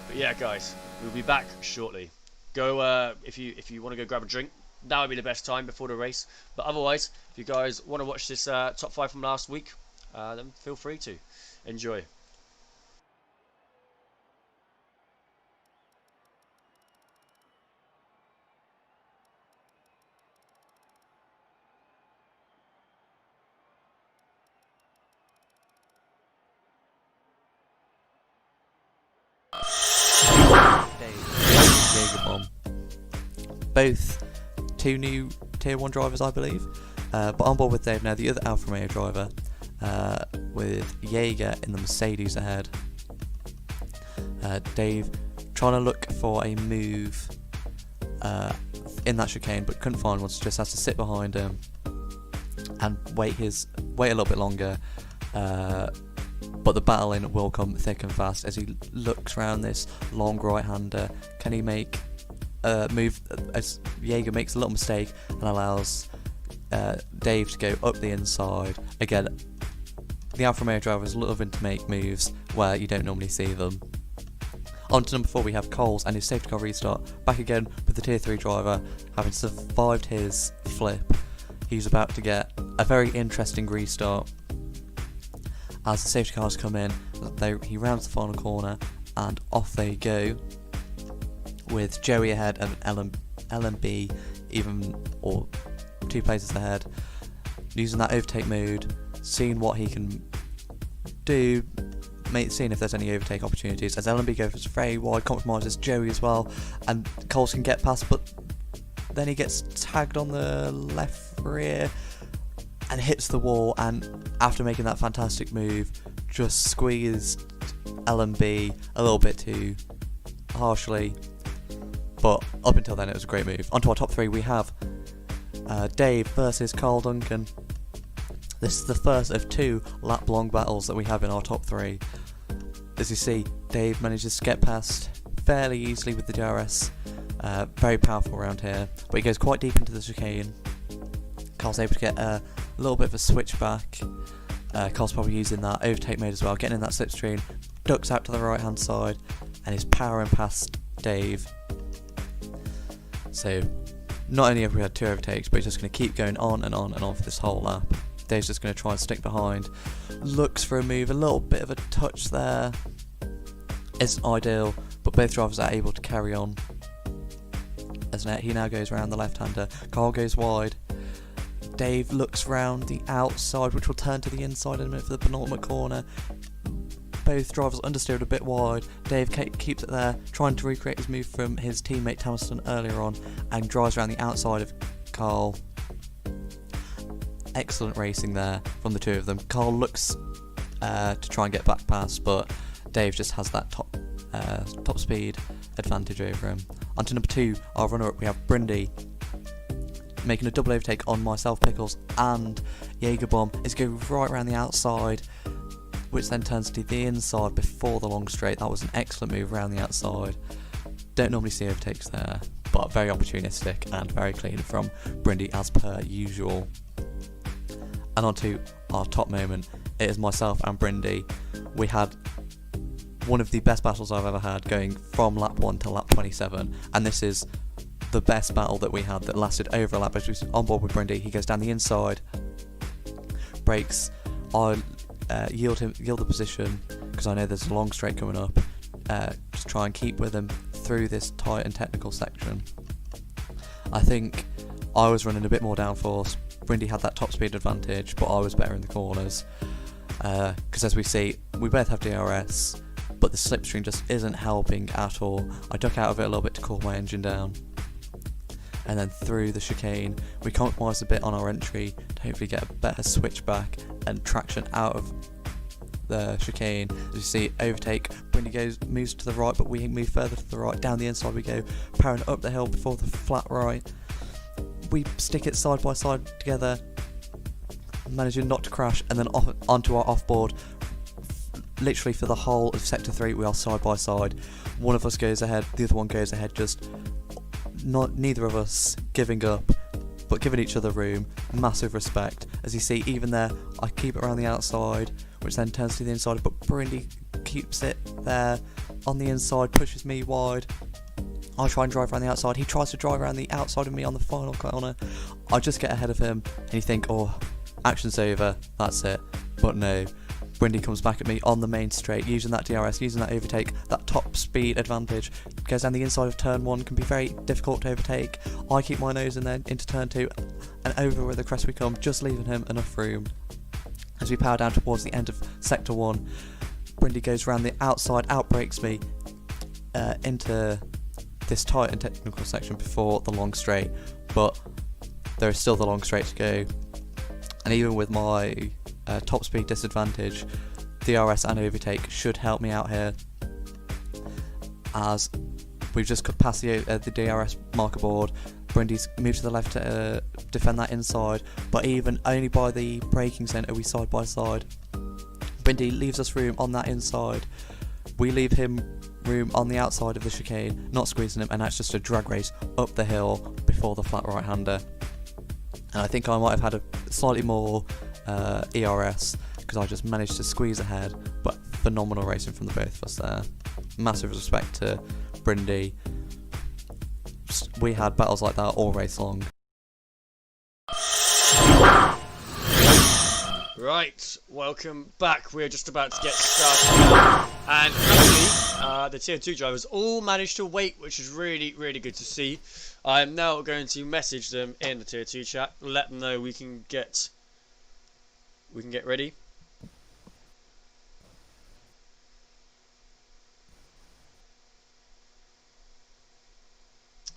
But yeah guys, we'll be back shortly. Go if you want to go grab a drink, that would be the best time before the race. But otherwise, if you guys want to watch this top 5 from last week, then feel free to enjoy. Both 2 new Tier 1 drivers, I believe. But on board with Dave now, the other Alfa Romeo driver, with Jaeger in the Mercedes ahead. Dave trying to look for a move in that chicane, but couldn't find one, so just has to sit behind him and wait a little bit longer. But the battling will come thick and fast as he looks around this long right-hander. Can he make a move as Jaeger makes a little mistake and allows Dave to go up the inside? Again, the Alfa Romeo drivers loving to make moves where you don't normally see them. On to number 4 we have Coles and his safety car restart. Back again with the Tier 3 driver, having survived his flip. He's about to get a very interesting restart. As the safety cars come in, he rounds the final corner and off they go, with Joey ahead and LMB or 2 places ahead, using that overtake mode, seeing what he can do, seeing if there's any overtake opportunities, as LMB goes very wide, compromises Joey as well, and Coles can get past, but then he gets tagged on the left rear and hits the wall, and after making that fantastic move, just squeezed LMB a little bit too harshly. But up until then, it was a great move. Onto our top 3, we have Dave versus Carl Duncan. This is the first of 2 lap-long battles that we have in our top 3. As you see, Dave manages to get past fairly easily with the DRS. Very powerful around here, but he goes quite deep into the chicane. Carl's able to get a little bit of a switchback. Carl's probably using that overtake mode as well, getting in that slipstream, ducks out to the right hand side, and is powering past Dave. So not only have we had 2 overtakes, but he's just going to keep going on and on and on for this whole lap. Dave's just going to try and stick behind, looks for a move, a little bit of a touch there, isn't ideal, but both drivers are able to carry on. As he now goes around the left-hander, Carl goes wide, Dave looks round the outside, which will turn to the inside in a minute for the penultimate corner. Both drivers understeered a bit wide. Dave keeps it there, trying to recreate his move from his teammate Townsend earlier on, and drives around the outside of Carl. Excellent racing there from the 2 of them. Carl looks to try and get back past, but Dave just has that top speed advantage over him. On to number 2, our runner-up, we have Brindy, making a double overtake on myself, Pickles, and Jagerbomb. Is going right around the outside, which then turns to the inside before the long straight. That was an excellent move around the outside. Don't normally see overtakes there, but very opportunistic and very clean from Brindy as per usual. And on to our top moment. It is myself and Brindy. We had one of the best battles I've ever had, going from lap 1 to lap 27, and this is the best battle that we had that lasted over a lap. As we on board with Brindy, he goes down the inside, brakes. I yield the position because I know there's a long straight coming up. Just try and keep with him through this tight and technical section. I think I was running a bit more downforce. Brindy had that top speed advantage, but I was better in the corners. Because as we see, we both have DRS, but but the slipstream just isn't helping at all. I duck out of it a little bit to cool my engine down, and then through the chicane we compromise a bit on our entry to hopefully get a better switchback and traction out of the chicane. As you see, overtake, Brindy moves to the right, but we move further to the right. Down the inside we go, powering up the hill before the flat right. We stick it side by side together, managing not to crash, and then off onto our offboard. Literally for the whole of sector 3 we are side by side. One of us goes ahead, the other one goes ahead, just neither of us giving up, but giving each other room. Massive respect. As you see, even there, I keep it around the outside, which then turns to the inside, but Brindy keeps it there on the inside, pushes me wide. I try and drive around the outside. He tries to drive around the outside of me on the final corner. I just get ahead of him, and you think, oh, action's over, that's it. But no, Brindy comes back at me on the main straight, using that DRS, using that overtake, that top speed advantage. Goes down the inside of turn 1, can be very difficult to overtake. I keep my nose in there into turn 2, and over where the crest we come, just leaving him enough room. As we power down towards the end of sector 1, Brindy goes around the outside, outbrakes me into this tight and technical section before the long straight, but there is still the long straight to go. And even with my top speed disadvantage, DRS and overtake should help me out here, as we've just passed the DRS marker board. Brindy's moved to the left to defend that inside, but even only by the braking centre are we side by side. Brindy leaves us room on that inside, we leave him room on the outside of the chicane, not squeezing him, and that's just a drag race up the hill before the flat right hander. And I think I might have had a slightly more ERS, because I just managed to squeeze ahead, but phenomenal racing from the both of us there. Massive respect to Brindy. We had battles like that all race long. Right, welcome back. We're just about to get started now. And actually, the tier 2 drivers all managed to wait, which is really, really good to see. I'm now going to message them in the tier 2 chat, let them know we can get ready.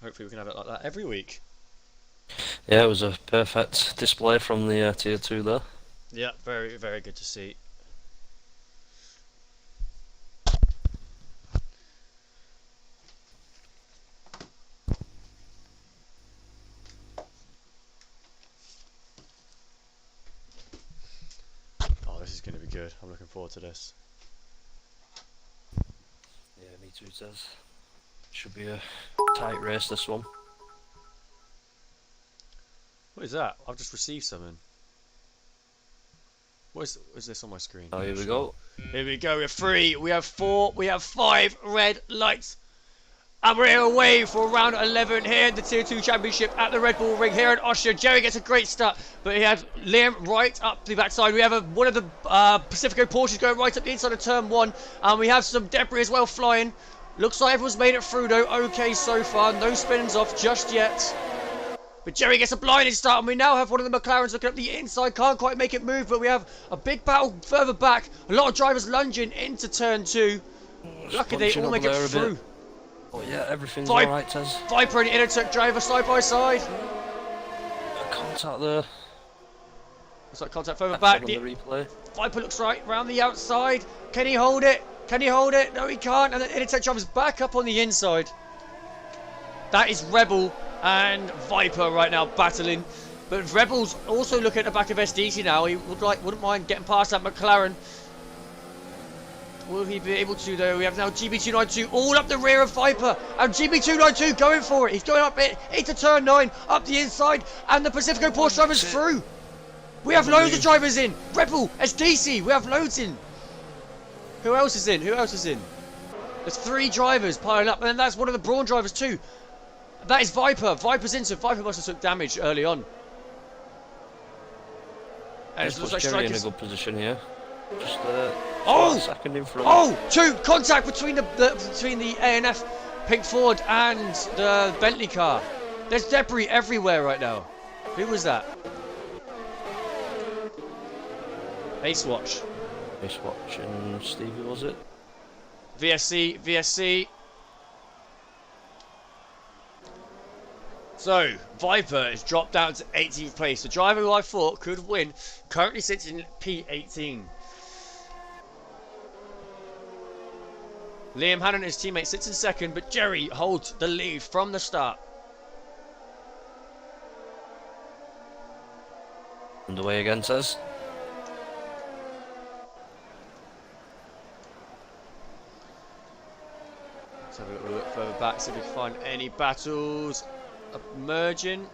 Hopefully we can have it like that every week. Yeah, it was a perfect display from the tier 2 there. Yeah, very, very good to see. Oh, this is going to be good. I'm looking forward to this. Yeah, me too, Tez. Should be a tight race, this one. What is that? I've just received something. What is this on my screen? Oh, here we go. Here we go. We have 3, we have 4, we have 5 red lights. And we're away for round 11 here in the Tier 2 Championship at the Red Bull Ring here in Austria. Jerry gets a great start, but he had Liam right up the backside. We have one of the Pacifico Porsches going right up the inside of turn 1. And we have some debris as well flying. Looks like everyone's made it through though. Okay so far. No spins off just yet. But Jerry gets a blinding start, and we now have one of the McLarens looking up the inside. Can't quite make it move, but we have a big battle further back. A lot of drivers lunging into turn 2. Lucky they all make it through. Oh yeah, everything's alright, Tez. Viper and Intertech driver side by side. Contact there. Looks like contact further back. The replay. Viper looks right round the outside. Can he hold it? Can he hold it? No, he can't. And then Intertech driver's back up on the inside. That is Rebel and Viper right now battling, but Rebel's also looking at the back of SDC now. He wouldn't mind getting past that McLaren. Will he be able to though? We have now GB292 all up the rear of Viper, and GB292 going for it. He's going up it into turn 9, up the inside, and the Pacifico Porsche drivers through. We have loads of drivers in. Rebel, SDC, we have loads in. Who else is in? Who else is in? There's 3 drivers piling up, and then that's one of the Brawn drivers too. That is Viper. Viper's in, so Viper must have took damage early on. And it looks like Jerry in a Strikers. good position here. Just Oh! second in front. Oh! 2 contact between the ANF Pink Ford and the Bentley car. There's debris everywhere right now. Who was that? Ace Watch. Ace Watch and Stevie, was it? VSC, VSC. So, Viper has dropped down to 18th place. The driver who I thought could win currently sits in P18. Liam Hannon and his teammate sits in second, but Jerry holds the lead from the start. Underway again, says. Let's have a little look further back, see if we can find any battles emerging.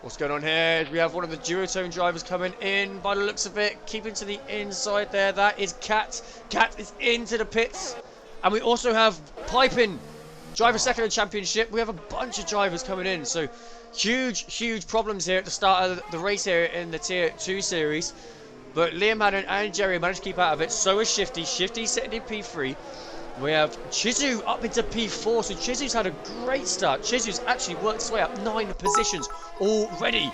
What's going on here? We have one of the duotone drivers coming in by the looks of it, keeping to the inside there. That is Cat. Cat is into the pits. And we also have Piping, driver second in the championship. We have a bunch of drivers coming in. So huge problems here at the start of the race here in the Tier 2 series. But Liam Hannon and Jerry managed to keep out of it. So is Shifty. Shifty sitting in P3. We have Chizu up into P4. So Chizu's had a great start. Chizu's actually worked his way up 9 positions already.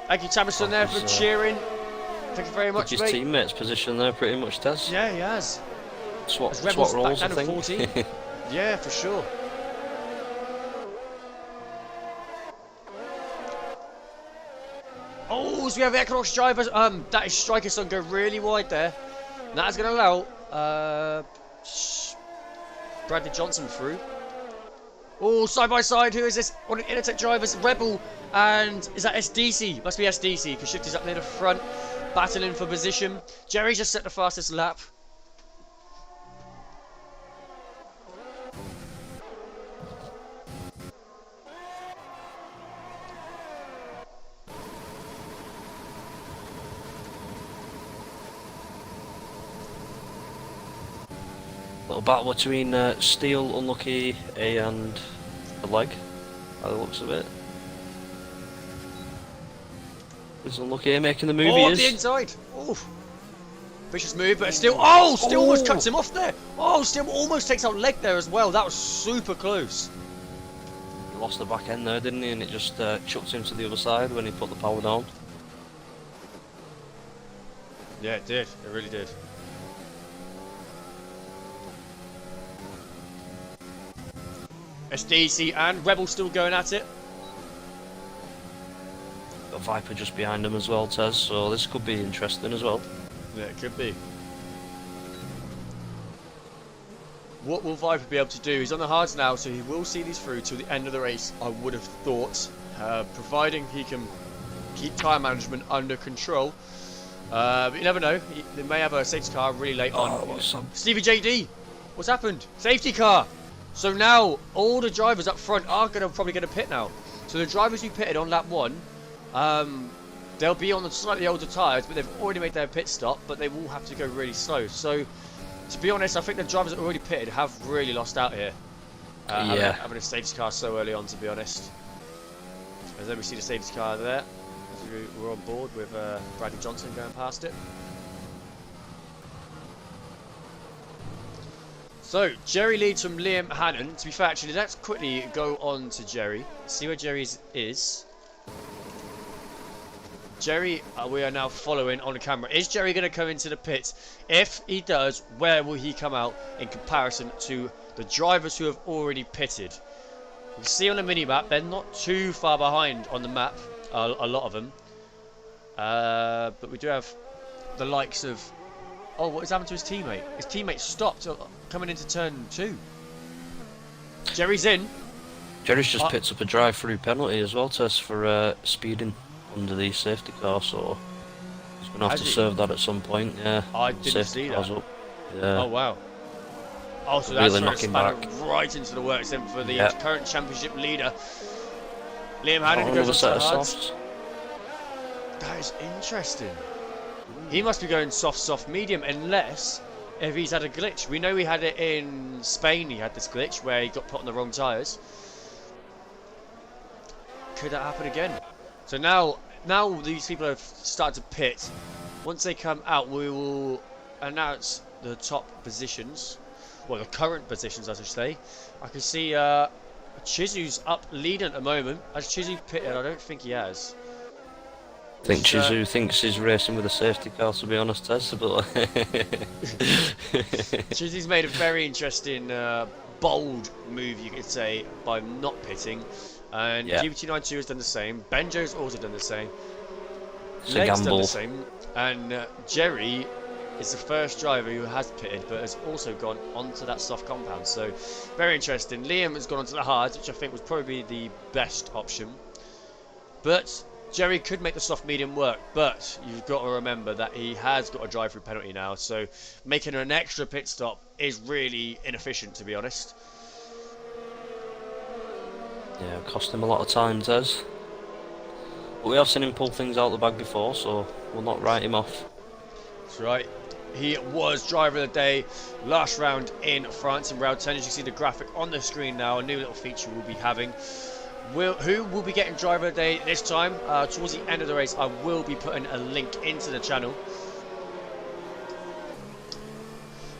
Thank you, Tamerson, there for cheering. Thank you very much, his mate. teammate's position there pretty much does. Yeah, he has. Swap As Rebels roles, I back down to think. 14. Yeah, for sure. Oh, so we have Equinox drivers. That is Striker Sun go really wide there. And that is going to allow Bradley Johnson through. Oh, side by side. Who is this? One of the Intertech drivers, Rebel, and is that SDC? Must be SDC because Shifty's up near the front, battling for position. Jerry just set the fastest lap. Little battle between Steel, Unlucky, A and the leg, by the looks of it. Is Unlucky A making the move? Oh, He up the is. inside. Oh, vicious move, but still. Oh, still almost cuts him off there. Oh, still almost takes out leg there as well. That was super close. He lost the back end there, didn't he? And it just chucked him to the other side when he put the power down. Yeah, it did. It really did. SDC and Rebel still going at it. Got Viper just behind him as well, Tez, so this could be interesting as well. Yeah, it could be. What will Viper be able to do? He's on the hards now, so he will see these through to the end of the race, I would have thought. Providing he can keep tyre management under control. But you never know. They may have a safety car really late on. What's up? Stevie JD, what's happened? Safety car. So now all the drivers up front are probably going to pit now. So the drivers who pitted on lap 1, they'll be on the slightly older tyres, but they've already made their pit stop, but they will have to go really slow. So to be honest, I think the drivers that already pitted have really lost out here. Yeah. Having a safety car so early on, to be honest. As then we see the safety car there, as we're on board with Bradley Johnson going past it. So, Jerry leads from Liam Hannon. To be fair, actually, let's quickly go on to Jerry. See where Jerry's is. Jerry, we are now following on the camera. Is Jerry going to come into the pits? If he does, where will he come out in comparison to the drivers who have already pitted? You can see on the mini-map, they're not too far behind on the map, a lot of them. But we do have the likes of... Oh, what has happened to his teammate? His teammate stopped coming into turn 2. Jerry's in. Jerry's just picked up a drive-through penalty as well, Tess, for speeding under the safety car, so he's going to have to serve that at some point. Yeah. I didn't see that. Up. Yeah. Oh wow. Oh, so Really that's knocking spanner back. right into the works then for the current championship leader, Liam Oh, Hannon, who another goes set up of to hards. softs. That is interesting. He must be going soft, medium, unless if he's had a glitch. We know he had it in Spain. He had this glitch where he got put on the wrong tyres. Could that happen again? So now these people have started to pit. Once they come out, we will announce the top positions. Well, the current positions, I should say. I can see Chizu's up leading at the moment. Has Chizu pitted? I don't think he has. I think Chizu thinks he's racing with a safety car, to be honest, Tez, but... Chizu's made a very interesting, bold move, you could say, by not pitting. And Yeah. GBT92 has done the same. Benjo's also done the same. It's a Leg's done gamble. the same. And Jerry is the first driver who has pitted, but has also gone onto that soft compound. So, very interesting. Liam has gone onto the hard, which I think was probably the best option. But Jerry could make the soft medium work, but you've got to remember that he has got a drive-through penalty now, so making an extra pit stop is really inefficient, to be honest. Yeah, it cost him a lot of time, Tez. But we have seen him pull things out the bag before, so we'll not write him off. That's right. He was driver of the day last round in France in round 10. As you see the graphic on the screen now, a new little feature we'll be having. Who will be getting driver of the day this time? Towards the end of the race, I will be putting a link into the channel.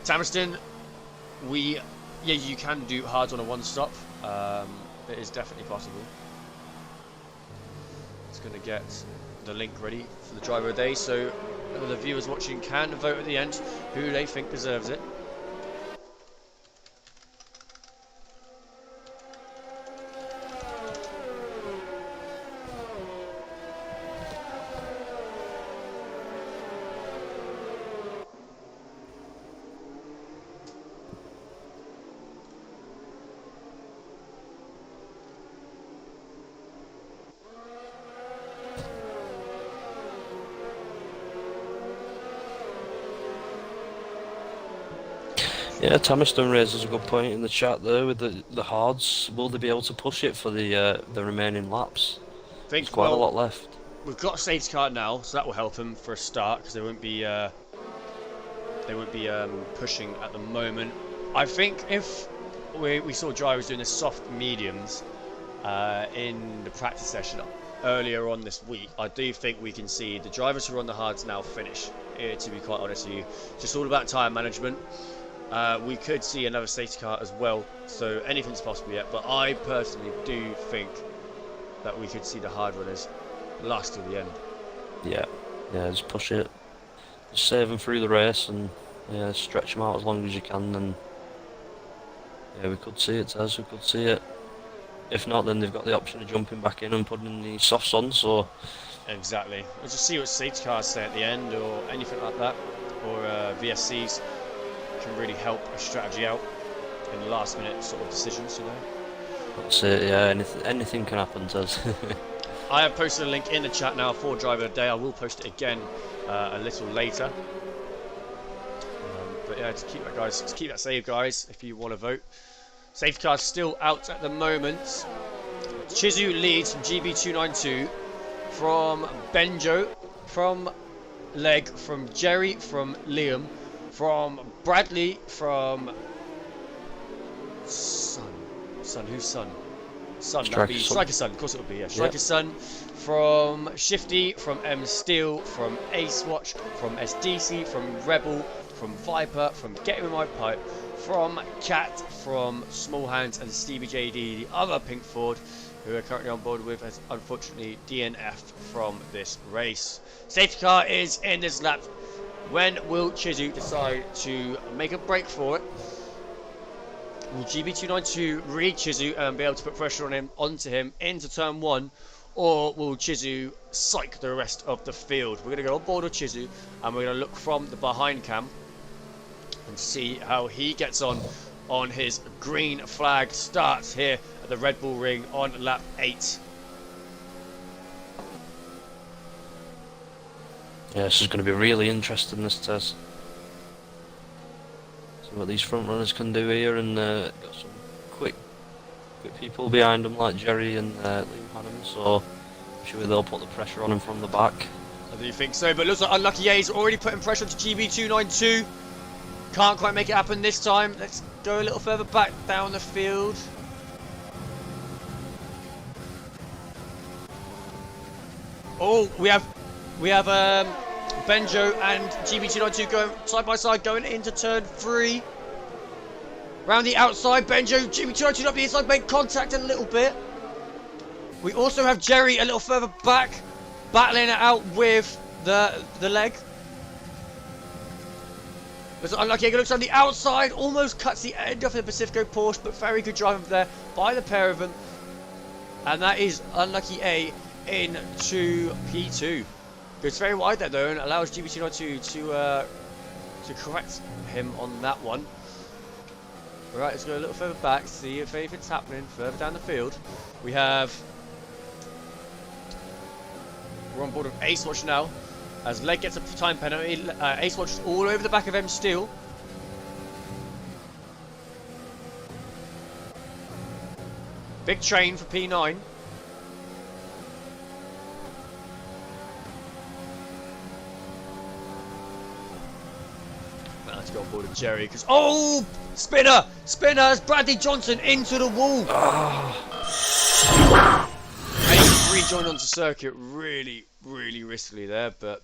Tamiston, you can do hards on a one-stop. It is definitely possible. It's going to get the link ready for the driver of the day, so the viewers watching can vote at the end who they think deserves it. Yeah, Tamiston raises a good point in the chat there with the hards. Will they be able to push it for the remaining laps? There's quite a lot left. We've got a safety car now, so that will help them for a start because they won't be pushing at the moment. I think if we saw drivers doing the soft mediums in the practice session earlier on this week, I do think we can see the drivers who are on the hards now finish. To be quite honest with you, just all about time management. We could see another safety car as well, so anything's possible yet. But I personally do think that we could see the hard runners last till the end. Yeah, just push it, just save them through the race, and stretch them out as long as you can. And yeah, we could see it, Tez. We could see it. If not, then they've got the option of jumping back in and putting the softs on. So exactly. We'll just see what safety cars say at the end, or anything like that, or VSCs can really help a strategy out in last minute sort of decisions, you know. that's it. Yeah, anything can happen, Tez. I have posted a link in the chat now for driver of the day. I will post it again a little later. But yeah, to keep that, guys, to keep that saved, guys, if you want to vote. Safety car's still out at the moment. Chizu leads from GB292, from Benjo, from Leg, from Jerry, from Liam, from Bradley, from Son, who's Son? Son, that'd be Striker's Son, of course it would be, yeah. Striker's Son, from Shifty, from M Steel, from Ace Watch, from SDC, from Rebel, from Viper, from Getting With My Pipe, from Cat, from Small Hands, and Stevie JD, the other Pink Ford, who are currently on board with, has unfortunately DNF from this race. Safety car is in this lap. When will Chizu decide to make a break for it? Will GB292 read Chizu and be able to put pressure on him, onto him, into turn 1? Or will Chizu psych the rest of the field? We're going to go on board with Chizu and we're going to look from the behind cam and see how he gets on his green flag start here at the Red Bull Ring on lap 8. Yeah, this is going to be really interesting, this test. See what these front runners can do here, and got some quick people behind them like Jerry and Liam Hannon, so I'm sure they'll put the pressure on him from the back. I do think so, but it looks like Unlucky A's already putting pressure to GB292. Can't quite make it happen this time. Let's go a little further back down the field. Oh, we have Benjo and GB292 going side by side, going into turn 3. Round the outside, Benjo, GB292 up the inside, make contact a little bit. We also have Jerry a little further back. battling it out with the leg. It's unlucky. It looks on the outside, almost cuts the end off the Pacifico Porsche, but very good driving there by the pair of them. And that is unlucky A into P2. It's very wide there though, and allows GBT92 to correct him on that one. Right, let's go a little further back, see if anything's happening further down the field. We're on board with Ace Watch now. As Leg gets a time penalty, Ace Watch is all over the back of M Steel. Big train for P9. Let's go on board with Jerry because spinner as Bradley Johnson into the wall. And he rejoined onto circuit really riskily there, but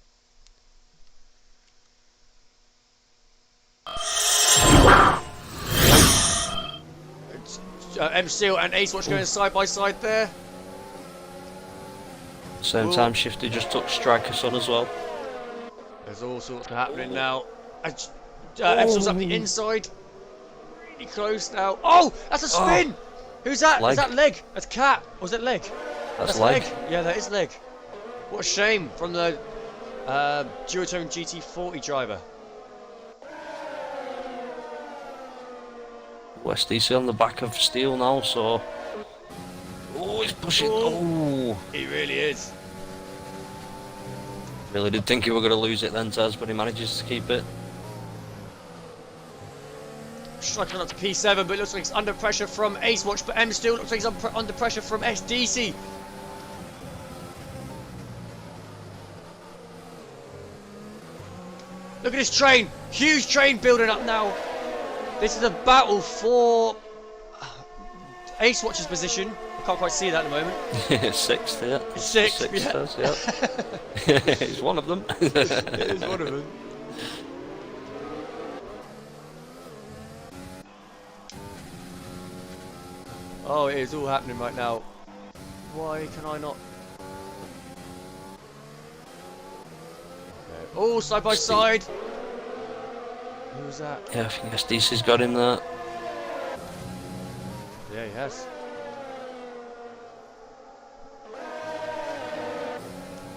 M Steel and Ace Watch going side by side there. Same time, Shifty just took Striker's on as well. There's all sorts happening now. M Steel's up the inside. Really close now. Oh, that's a spin! Who's that? Leg. Is that Leg? That's Cat. Or is that Leg? That's Leg. Yeah, that is Leg. What a shame from the Duotone GT40 driver. West DC on the back of Steel now, so... Oh, he's pushing... Oh! He really is. Really did think he were going to lose it then, Tez, but he manages to keep it. Striking up to P7, but it looks like it's under pressure from Ace Watch, but M Steel looks like he's under pressure from SDC. Look at this train, huge train building up now. This is a battle for Ace Watch's position. I can't quite see that at the moment. Sixth, yeah. Sixth, yeah. Says, yeah. He's one of them. It is one of them. Oh, it is all happening right now. Why can I not? Okay. Oh, side by side. Who's that? Yeah, I think SDC's got him there. Yeah, he has.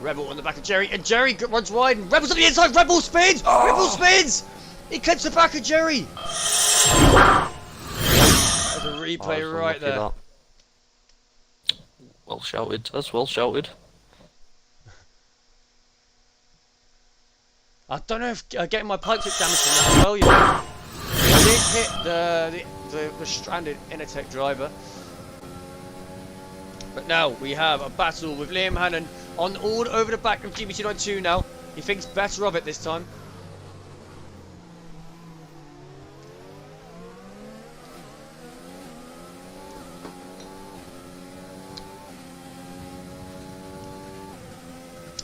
Rebel on the back of Jerry, and Jerry runs wide, and Rebel's on the inside. Rebel spins! Rebel spins! He clips the back of Jerry. There's a replay right there. That. Well shouted, Tez, well shouted. I don't know if getting my pipe took damage from that as well. You know. It did hit the stranded Innertech driver. But now we have a battle with Liam Hannon on all over the back of GBT92 now. He thinks better of it this time.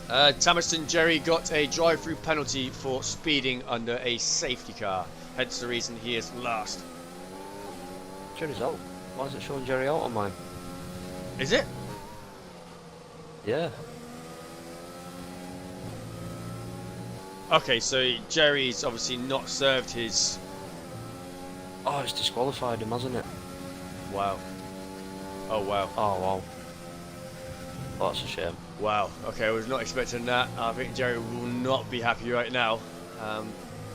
Tamerson Jerry got a drive-through penalty for speeding under a safety car. Hence the reason he is last. Jerry's out. Why is it showing Jerry out on mine? Is it? Yeah. Okay, so Jerry's obviously not served his... Oh, it's disqualified him, hasn't it? Wow. Oh, wow. Oh, wow. Oh, that's a shame. Wow. Okay, I was not expecting that. I think Jerry will not be happy right now.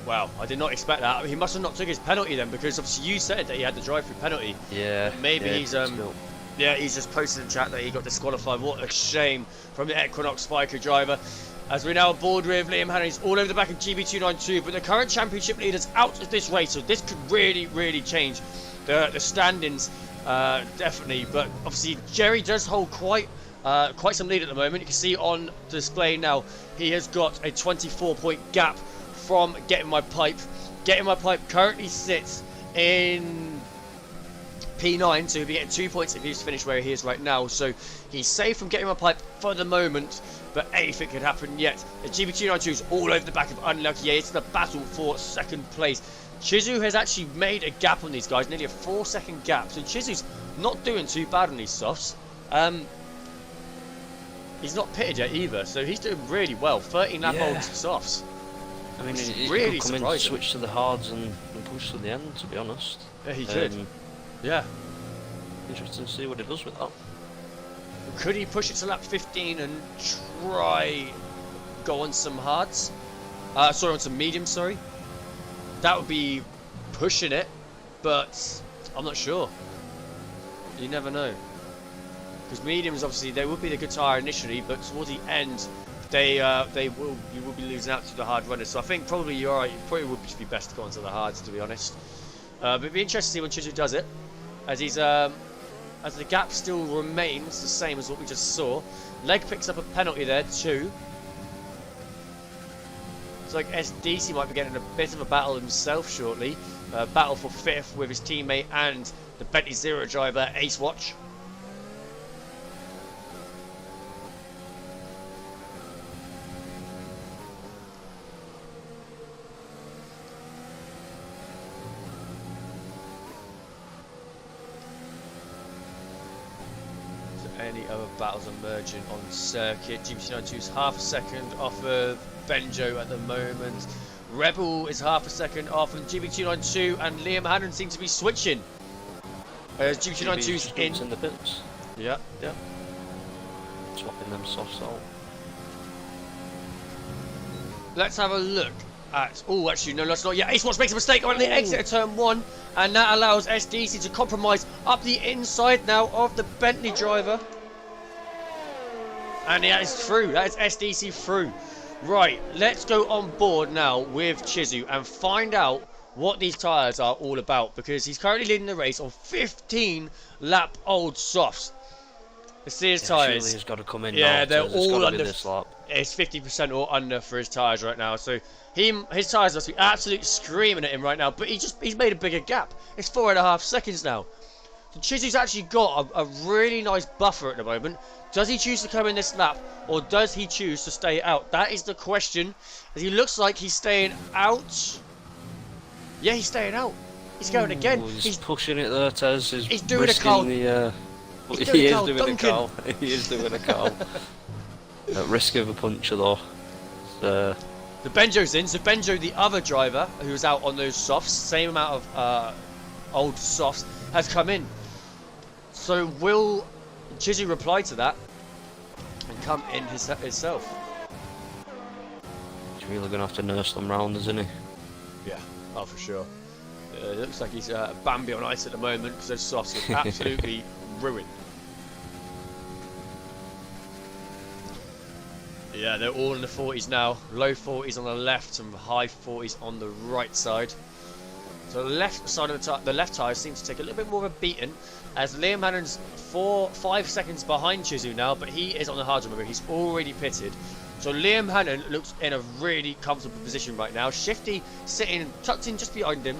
Wow, I did not expect that. I mean, he must have not took his penalty then, because obviously you said that he had the drive-through penalty. Yeah. Maybe yeah, he's yeah, he's just posted in chat that he got disqualified. What a shame from the Equinox Spiker driver. As we're now aboard with Liam Hannon, he's all over the back of GB292, but the current championship leader's out of this race, so this could really change the standings, definitely. But obviously Jerry does hold quite some lead at the moment. You can see on display now he has got a 24-point gap from Getting My Pipe. Getting My Pipe currently sits in P9, so he'll be getting 2 points if he's finished where he is right now. So he's safe from Getting My Pipe for the moment, but anything could happen yet. The GB292 is all over the back of Unlucky A. It's the battle for second place. Chizu has actually made a gap on these guys, nearly a 4-second gap. So Chizu's not doing too bad on these softs. he's not pitted yet either, so he's doing really well. 13 lap old softs. I mean, he really could come in, surprising. switch to the hards and push to the end, to be honest. Yeah, he could. Yeah. Interesting to see what he does with that. Could he push it to lap 15 and try go on some hards? Sorry, on some mediums, sorry. That would be pushing it, but I'm not sure. You never know. Because mediums, obviously, they would be the good tyre initially, but towards the end, you will be losing out to the hard runners. So I think probably you're right. It probably would just be best to go onto the hards, to be honest. But it'd be interesting to see when Chizu does it, as he's as the gap still remains the same as what we just saw. Leg picks up a penalty there too. It's like SDC might be getting a bit of a battle himself shortly. Battle for 5th with his teammate and the Bentley Zero driver Ace Watch. Any other battles emerging on circuit? GBT92 is half a second off of Benjo at the moment. Rebel is half a second off, and GBT92 and Liam Hannon seem to be switching. GBT92's in the pits. Yeah. Swapping them softs out. Let's have a look at. Oh, actually, no, let's not. Yeah, Ace Watch makes a mistake on the exit of turn 1, and that allows SDC to compromise up the inside now of the Bentley driver. And that is through. That is SDC through. Right, let's go on board now with Chizu and find out what these tyres are all about, because he's currently leading the race on 15 lap old softs. Let's see his tyres. He's got to come in. Yeah, now, they're all under. this lap. It's 50% or under for his tyres right now. So his tyres must be absolutely screaming at him right now. But he's made a bigger gap. It's 4.5 seconds now. So Chizu's actually got a really nice buffer at the moment. Does he choose to come in this lap, or does he choose to stay out? That is the question. As he looks like he's staying out. Yeah, he's staying out. He's going again. He's pushing it there, Tez. He's doing a Carl. He is doing a Carl. He is doing a Carl. At risk of a puncture though. The Benjo's in. So Benjo, the other driver who was out on those softs, same amount of old softs, has come in. So will Chizu reply to that and come in himself? He's really going to have to nurse them round, isn't he? Yeah, oh for sure. It looks like he's Bambi on ice at the moment, because those softs look absolutely ruined. Yeah, they're all in the 40s now. Low 40s on the left and high 40s on the right side. So the left side of the left tyre seems to take a little bit more of a beating, as Liam Hannon's 5 seconds behind Chizu now, but he is on the hard remember. He's already pitted. So Liam Hannon looks in a really comfortable position right now. Shifty sitting tucked in just behind him.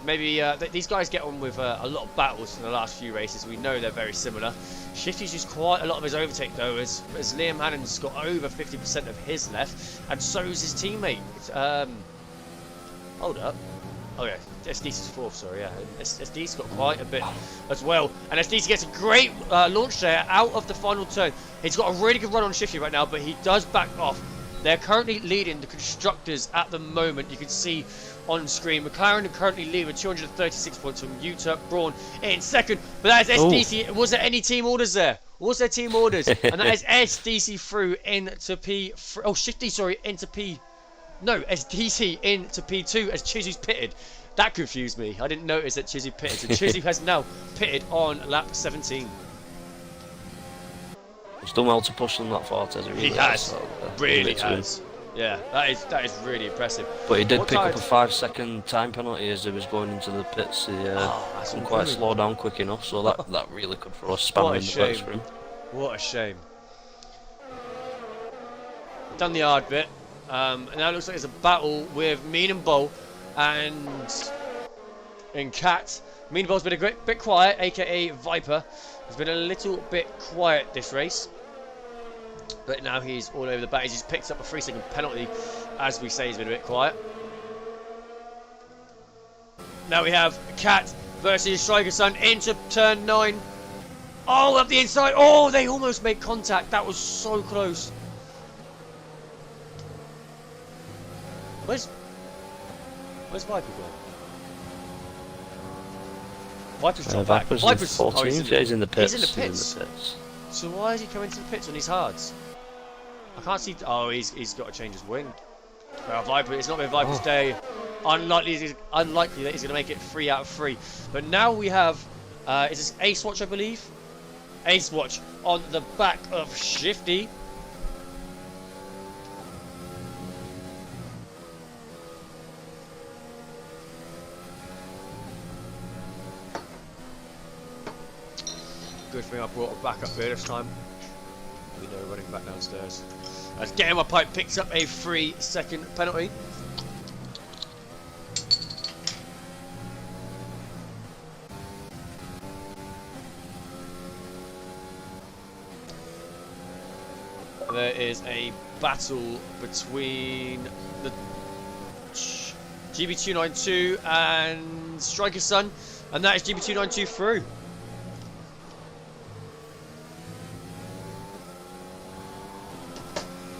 These guys get on with a lot of battles in the last few races. We know they're very similar. Shifty's used quite a lot of his overtake though, as Liam Hannon's got over 50% of his left, and so is his teammate. Hold up. Oh yeah, SDC's 4th, sorry, yeah. SDC's got quite a bit as well. And SDC gets a great launch there out of the final turn. He's got a really good run on Shifty right now, but he does back off. They're currently leading the constructors at the moment. You can see on screen, McLaren are currently leading with 236 points from Utah. Braun in second, but that is SDC. Was there any team orders there? Was there team orders? And that is SDC through into P. Oh, Shifty, sorry, into P. No, SDC into P2 as Chizu's pitted. That confused me. I didn't notice that Chizu pitted. So Chizu has now pitted on lap 17. He's done well to push them that far, Tez. He has. Really has. Yeah, that is really impressive. But he did pick up a 5-second time penalty as he was going into the pits. He couldn't quite slow down quick enough, so that really could throw a spanner in the works for him. What a shame. Done the hard bit. And now it looks like there's a battle with Mean and Bull and Cat. Mean and Bull's been a bit quiet, aka Viper. He's been a little bit quiet this race, but now he's all over the bat. He's just picked up a 3-second penalty. As we say, he's been a bit quiet. Now we have Cat versus Striker Sun into turn 9. Oh, up the inside. Oh, they almost made contact. That was so close. Where's Viper gone? Viper's dropped back. Viper's Viper's in 14th. Yeah, he's in the pits. He's in the pits. So why is he coming to the pits on his hards? I can't see. Oh, he's got to change his wing. Well, Viper, it's not been Viper's day. Unlikely that he's going to make it 3 out of 3. But now we have, is this Ace Watch, I believe? Ace Watch on the back of Shifty. Good thing I brought it back up here this time. We know running back downstairs. As Getting My Pipe picks up a 3-second penalty. There is a battle between the GB292 and Striker Sun, and that is GB292 through.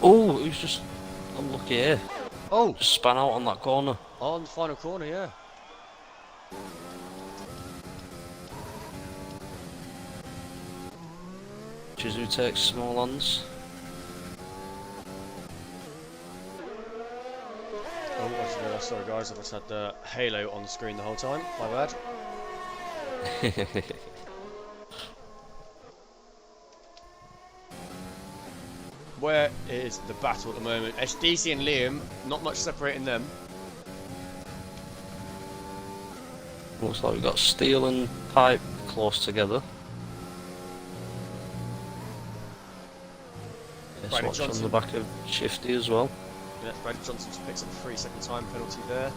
Oh, he was just unlucky here. Oh, Just span out on that corner. on the final corner, yeah. Chizu takes small hands. Oh, I just realised, sorry guys, I've just had the Halo on the screen the whole time. My bad. Where is the battle at the moment? SDC and Liam, not much separating them. Looks like we've got Steel and Pipe close together. Yes, Brady watch on Johnson. the back of Shifty as well. Yeah, Brady Johnson just picks up a 3-second time penalty there.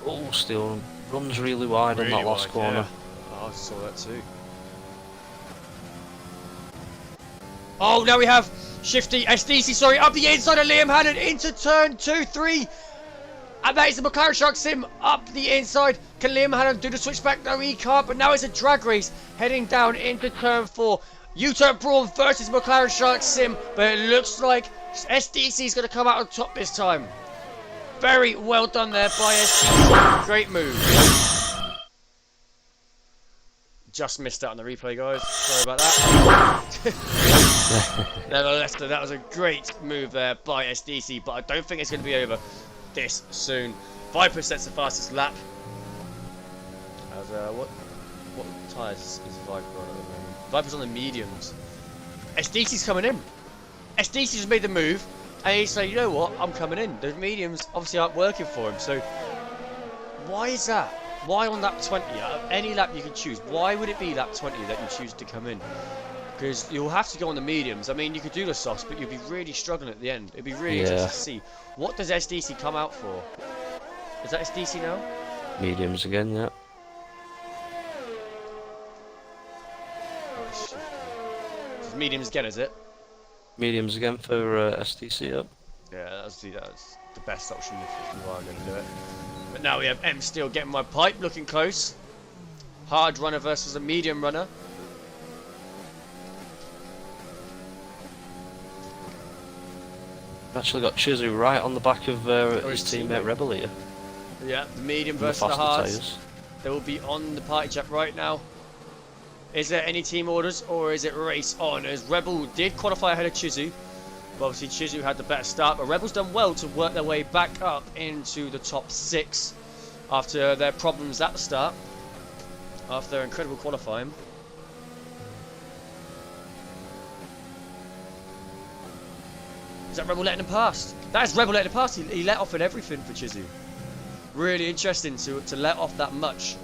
Oh, Steel runs really wide on that last corner. Yeah. Oh, I saw that too. Oh, now we have Shifty, SDC, sorry, up the inside of Liam Hannon into turn 2, 3. And that is the McLaren Shark Sim up the inside. Can Liam Hannon do the switchback? No, he can't. But now it's a drag race heading down into turn 4. U-turn Brawl versus McLaren Shark Sim. But it looks like SDC is going to come out on top this time. Very well done there by SDC. Great move. Just missed out on the replay, guys. Sorry about that. Nevertheless, that was a great move there by SDC, but I don't think it's going to be over this soon. Viper sets the fastest lap. As what tyres is Viper on at the moment? Viper's on the mediums. SDC's coming in. SDC just made the move, and he's like, you know what? I'm coming in. The mediums obviously aren't working for him, so why is that? Why on lap 20? Out of any lap you can choose, why would it be lap 20 that you choose to come in? Because you'll have to go on the mediums. I mean, you could do the softs, but you'll be really struggling at the end. It'd be really interesting to see. What does SDC come out for? Is that SDC now? Mediums again, yeah. Oh, shit. It's mediums again, is it? Mediums again for STC up. Yeah, that's the best option if you are going to do it. But now we have M Steel Getting My Pipe, looking close. Hard runner versus a medium runner. Actually got Chizu right on the back of his teammate Rebel here. Yeah, the medium On the versus the faster hard. tyres. They will be on the party chat right now. Is there any team orders or is it race on? As Rebel did qualify ahead of Chizu. But obviously Chizu had the better start, but Rebel's done well to work their way back up into the top 6 after their problems at the start, after their incredible qualifying. Is that Rebel letting him pass? That is Rebel letting him pass. He let off at everything for Chizu. Really interesting to let off that much.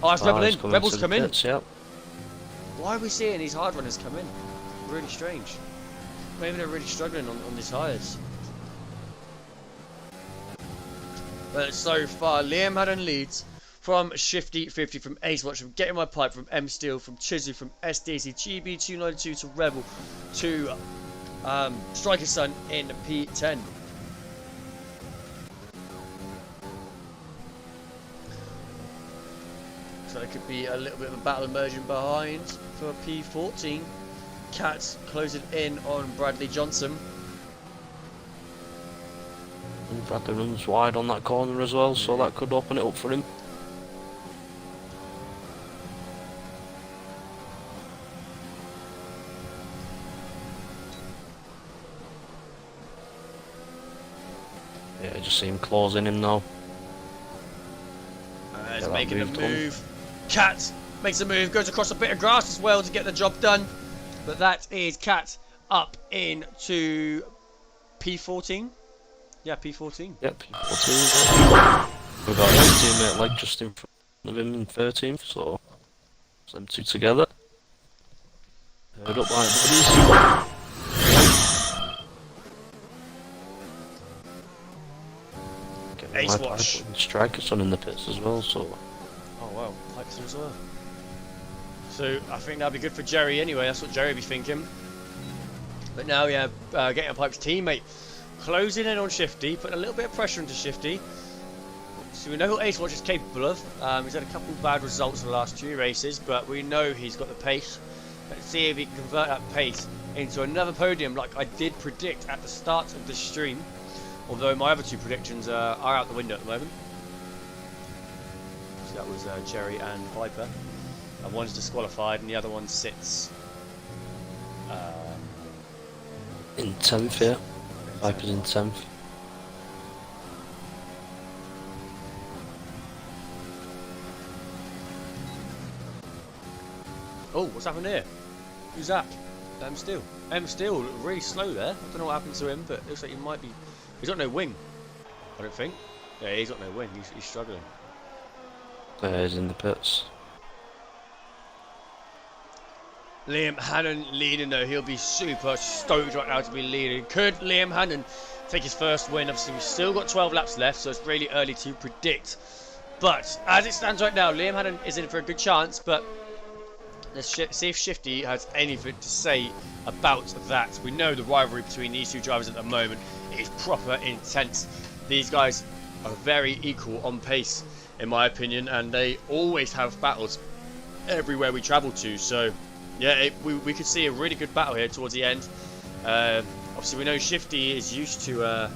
Oh, it's Rebel in. Rebel's come in. Yep. Why are we seeing these hard runners come in? Really strange. Maybe they're really struggling on the tyres. But so far, Liam Haddon leads from Shifty 50, from Ace Watch, from Getting My Pipe, from M Steel, from Chizu, from SDC, GB292 to Rebel, to Striker Sun in P10. could be a little bit of a battle emerging behind for P14. Cat closing in on Bradley Johnson. And Bradley runs wide on that corner as well, so that could open it up for him. Yeah, just see him closing him now. He's making a move. Cat makes a move, goes across a bit of grass as well to get the job done. But that is Cat up into P14. Yeah, P14. Yep, P14. We've got his teammate like just in front of him in 13th, so it's them two together. Heard up by buddies. Ace watch. Striker's on in the pits as well, so. Oh wow, Pipes as well. So I think that'd be good for Jerry anyway. That's what Jerry would be thinking. But now, yeah, getting a Pipes teammate closing in on Shifty, putting a little bit of pressure into Shifty. So we know who Ace Watch is capable of. He's had a couple of bad results in the last 2 races, but we know he's got the pace. Let's see if he can convert that pace into another podium like I did predict at the start of the stream. Although my other 2 predictions are out the window at the moment. So that was Jerry and Viper. And one's disqualified and the other one sits in 10th, yeah. Viper's in 10th. Oh, what's happened here? Who's that? Steel. Steel, really slow there. I don't know what happened to him, but it looks like he might be... He's got no wing, I don't think. Yeah, he's got no wing. He's struggling. He's in the pits. Liam Hannon leading though. He'll be super stoked right now to be leading. Could Liam Hannon take his first win? Obviously, we've still got 12 laps left, so it's really early to predict. But as it stands right now, Liam Hannon is in for a good chance, but let's see if Shifty has anything to say about that. We know the rivalry between these 2 drivers at the moment is proper intense. These guys are very equal on pace, in my opinion, and they always have battles everywhere we travel to. So, yeah, we could see a really good battle here towards the end. Obviously, we know Shifty is used to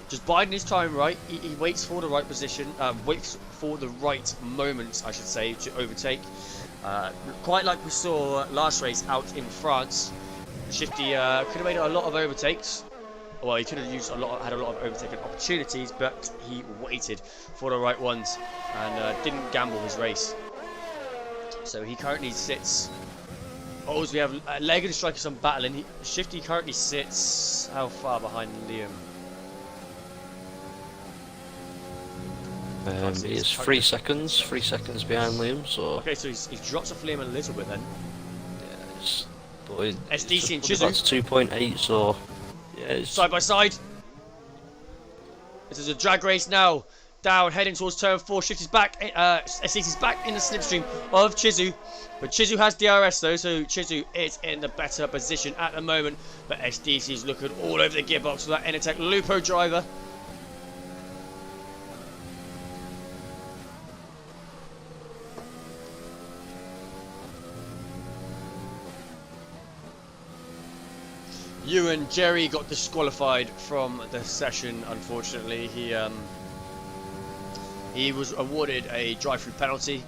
just biding his time right. He waits for the right position, waits for the right moments, I should say, to overtake. Quite like we saw last race out in France. Shifty could have made a lot of overtakes. Well, he could have had a lot of overtaking opportunities, but he waited for the right ones and didn't gamble his race. So he currently sits. Oh, so we have Leg and Strikers on battling. Shifty currently sits how far behind Liam? He is 3 seconds. 3 seconds behind Liam. So. Okay, so he drops off Liam a little bit then. Yeah, but SDC and Chizu. That's 2.8. So. Yeah, side by side. This is a drag race now. Down, heading towards turn 4. Shifty's back. SDC's back in the slipstream of Chizu. But Chizu has DRS though, so Chizu is in the better position at the moment. But SDC's looking all over the gearbox with that Enertech Lupo driver. Ewan Jerry got disqualified from the session, unfortunately. He was awarded a drive-through penalty,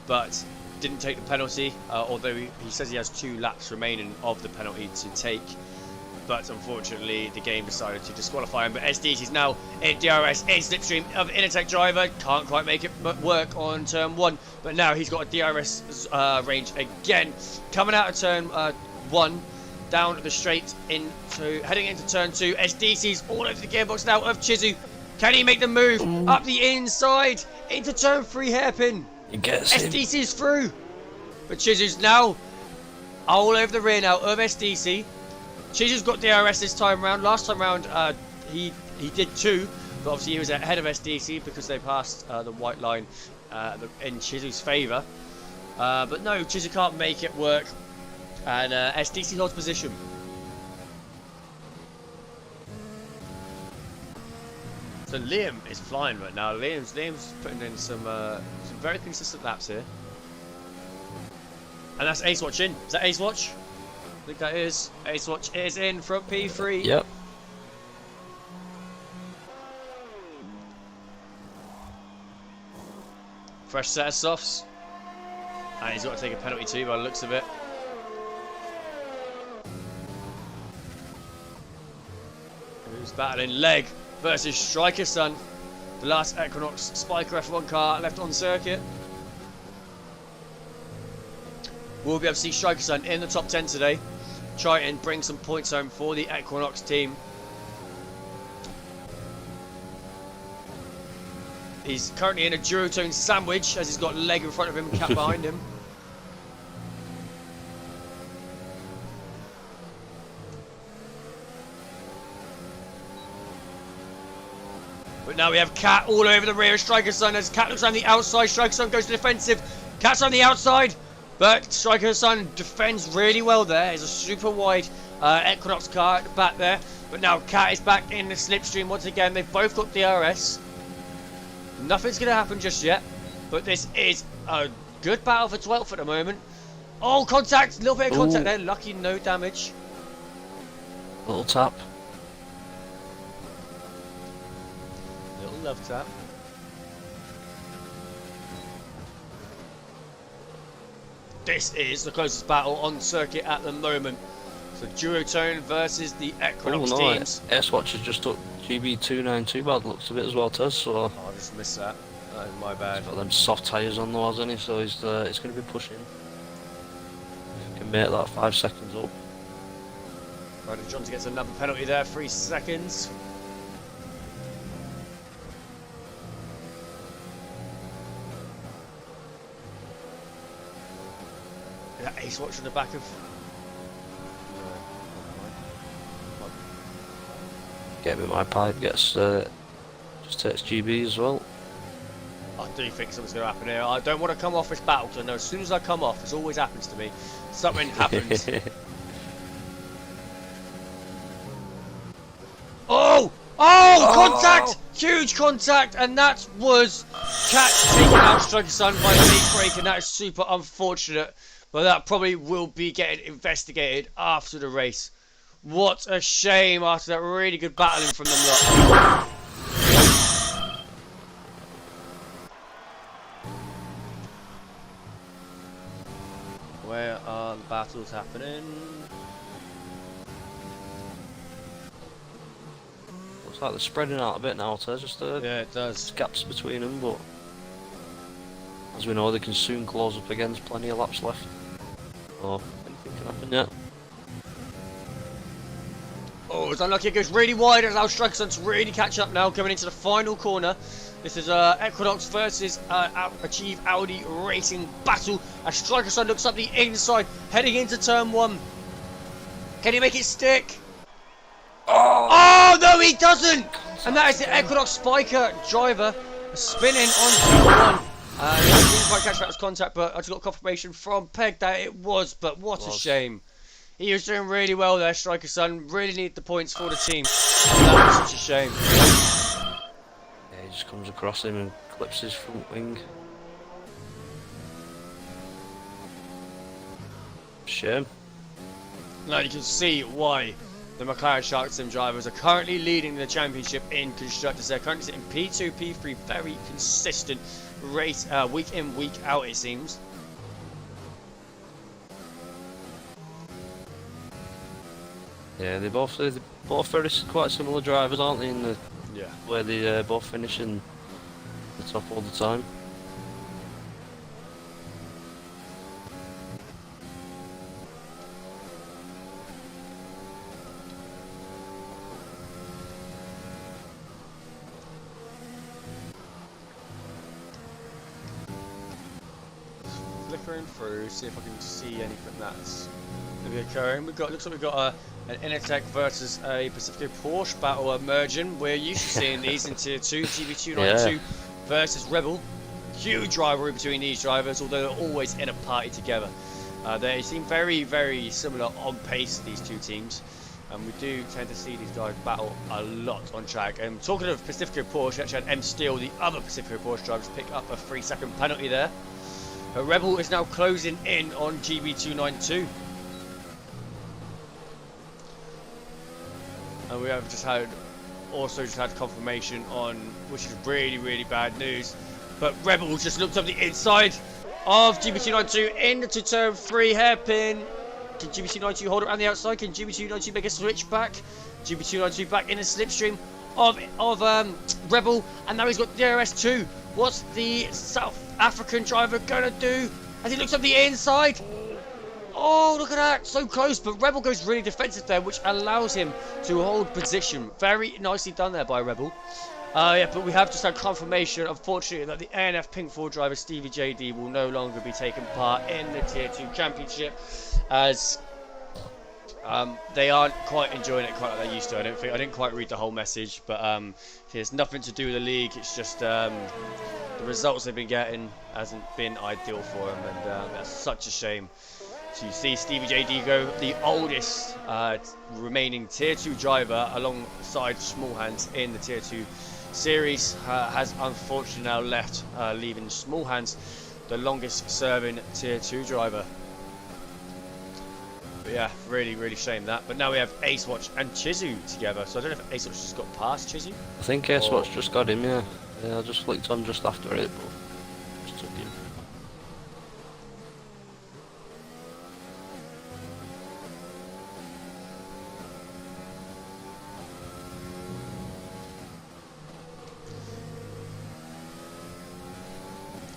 but didn't take the penalty, although he says he has 2 laps remaining of the penalty to take. But unfortunately, the game decided to disqualify him. But SDC is now in DRS, in slipstream of Enertech driver. Can't quite make it work on turn 1, but now he's got a DRS range again. Coming out of turn 1. Down the straight heading into turn 2. SDC's all over the gearbox now of Chizu. Can he make the move up the inside into turn 3 hairpin? He gets him. SDC's through, but Chizu's now all over the rear now of SDC. Chizu's got DRS this time round. Last time round he did too, but obviously he was ahead of SDC because they passed the white line in Chizu's favour. But no, Chizu can't make it work. And SDC holds position. So Liam is flying right now. Liam's putting in some very consistent laps here. And that's Ace Watch in. Is that Ace Watch? I think that is. Ace Watch is in from P3. Yep. Fresh set of softs. And he's got to take a penalty too by the looks of it. Who's battling leg versus Striker Sun. The last Equinox Spiker F1 car left on circuit. We'll be able to see Striker Sun in the top 10 today. Try and bring some points home for the Equinox team. He's currently in a duotone sandwich as he's got leg in front of him and cat behind him. But now we have Cat all over the rear of Striker Sun as Cat looks on the outside. Striker Sun goes to defensive. Cat's on the outside, but Striker Sun defends really well there. It's a super wide Equinox car at the back there. But now Cat is back in the slipstream once again. They've both got DRS. Nothing's going to happen just yet, but this is a good battle for 12th at the moment. Oh, contact! A little bit of contact there. Lucky no damage. Little tap. Little love tap. This is the closest battle on circuit at the moment. So Duotone versus the Equinox teams. S-Watch has just took GB292 by the looks of it as well, Tez, so... Oh, I just missed that. That is my bad. He's got them soft tyres on though, hasn't he? So he's going to be pushing. If he can make that 5 seconds up. Right, Johnson gets another penalty there, 3 seconds. Yeah, Ace Watch on the back of... Get me my pipe, gets just takes GB as well. I do think something's going to happen here. I don't want to come off this battle because I know as soon as I come off, this always happens to me. Something happens. Oh! Oh! Contact! Huge contact! And that was Cat taking out Striker Sun by the lead break, and that is super unfortunate. But that probably will be getting investigated after the race. What a shame after that really good battling from them lot. Where are the battles happening? Looks like they're spreading out a bit now, Tez. Just Yeah, it does. gaps between them, but as we know, they can soon close up again. There's plenty of laps left. So anything can happen yet. Oh, it's unlucky. It goes really wide. It allows Striker Sun to really catch up now, coming into the final corner. This is Equinox versus Achieve Audi Racing battle. As Striker Sun looks up the inside, heading into turn 1. Can he make it stick? Oh no, he doesn't! And that is the Equinox Spiker driver spinning on turn 1. I didn't quite catch that as contact, but I just got confirmation from Peg that it was. But what a shame. He was doing really well there, Striker Sun. Really need the points for the team. That was such a shame. Yeah, he just comes across him and clips his front wing. Shame. Now you can see why the McLaren Shark Sim drivers are currently leading the championship in constructors. They're currently sitting P2, P3, very consistent race week in, week out it seems. Yeah, they're both very quite similar drivers, aren't they? In the where they both finish in the top all the time. Flickering through, see if I can see anything that's maybe occurring. Looks like we've got an Innertech versus a Pacifico Porsche battle emerging. We're used to seeing these in Tier 2, GB292 versus Rebel. Huge rivalry between these drivers, although they're always in a party together. They seem very, very similar on pace, these two teams. And we do tend to see these guys battle a lot on track. And talking of Pacifico Porsche, actually had M Steel, the other Pacifico Porsche drivers, pick up a 3-second penalty there. Rebel is now closing in on GB292. And we have just had confirmation on, which is really bad news, but Rebel just looked up the inside of GB292 into turn 3 hairpin. Can GB292 hold it around the outside? Can GB292 make a switch back? GB292 back in the slipstream of Rebel, and now he's got DRS2. What's the South African driver gonna do as he looks up the inside? Oh, look at that, so close, but Rebel goes really defensive there, which allows him to hold position. Very nicely done there by Rebel. Yeah, but we have just had confirmation, unfortunately, that the ANF Pink 4 driver Stevie JD will no longer be taking part in the Tier 2 Championship, as they aren't quite enjoying it quite like they used to. I didn't quite read the whole message, but it has nothing to do with the league. It's just the results they've been getting hasn't been ideal for them, and that's such a shame. So you see Stevie JD go, the oldest remaining Tier 2 driver alongside Small Hands in the Tier 2 series, has unfortunately now left, leaving Small Hands the longest serving Tier 2 driver. But yeah, really shame that. But now we have Ace Watch and Chizu together, so I don't know if Ace Watch just got past Chizu. I think Ace Watch just got him, yeah. Yeah, I just clicked on just after it, but just took him.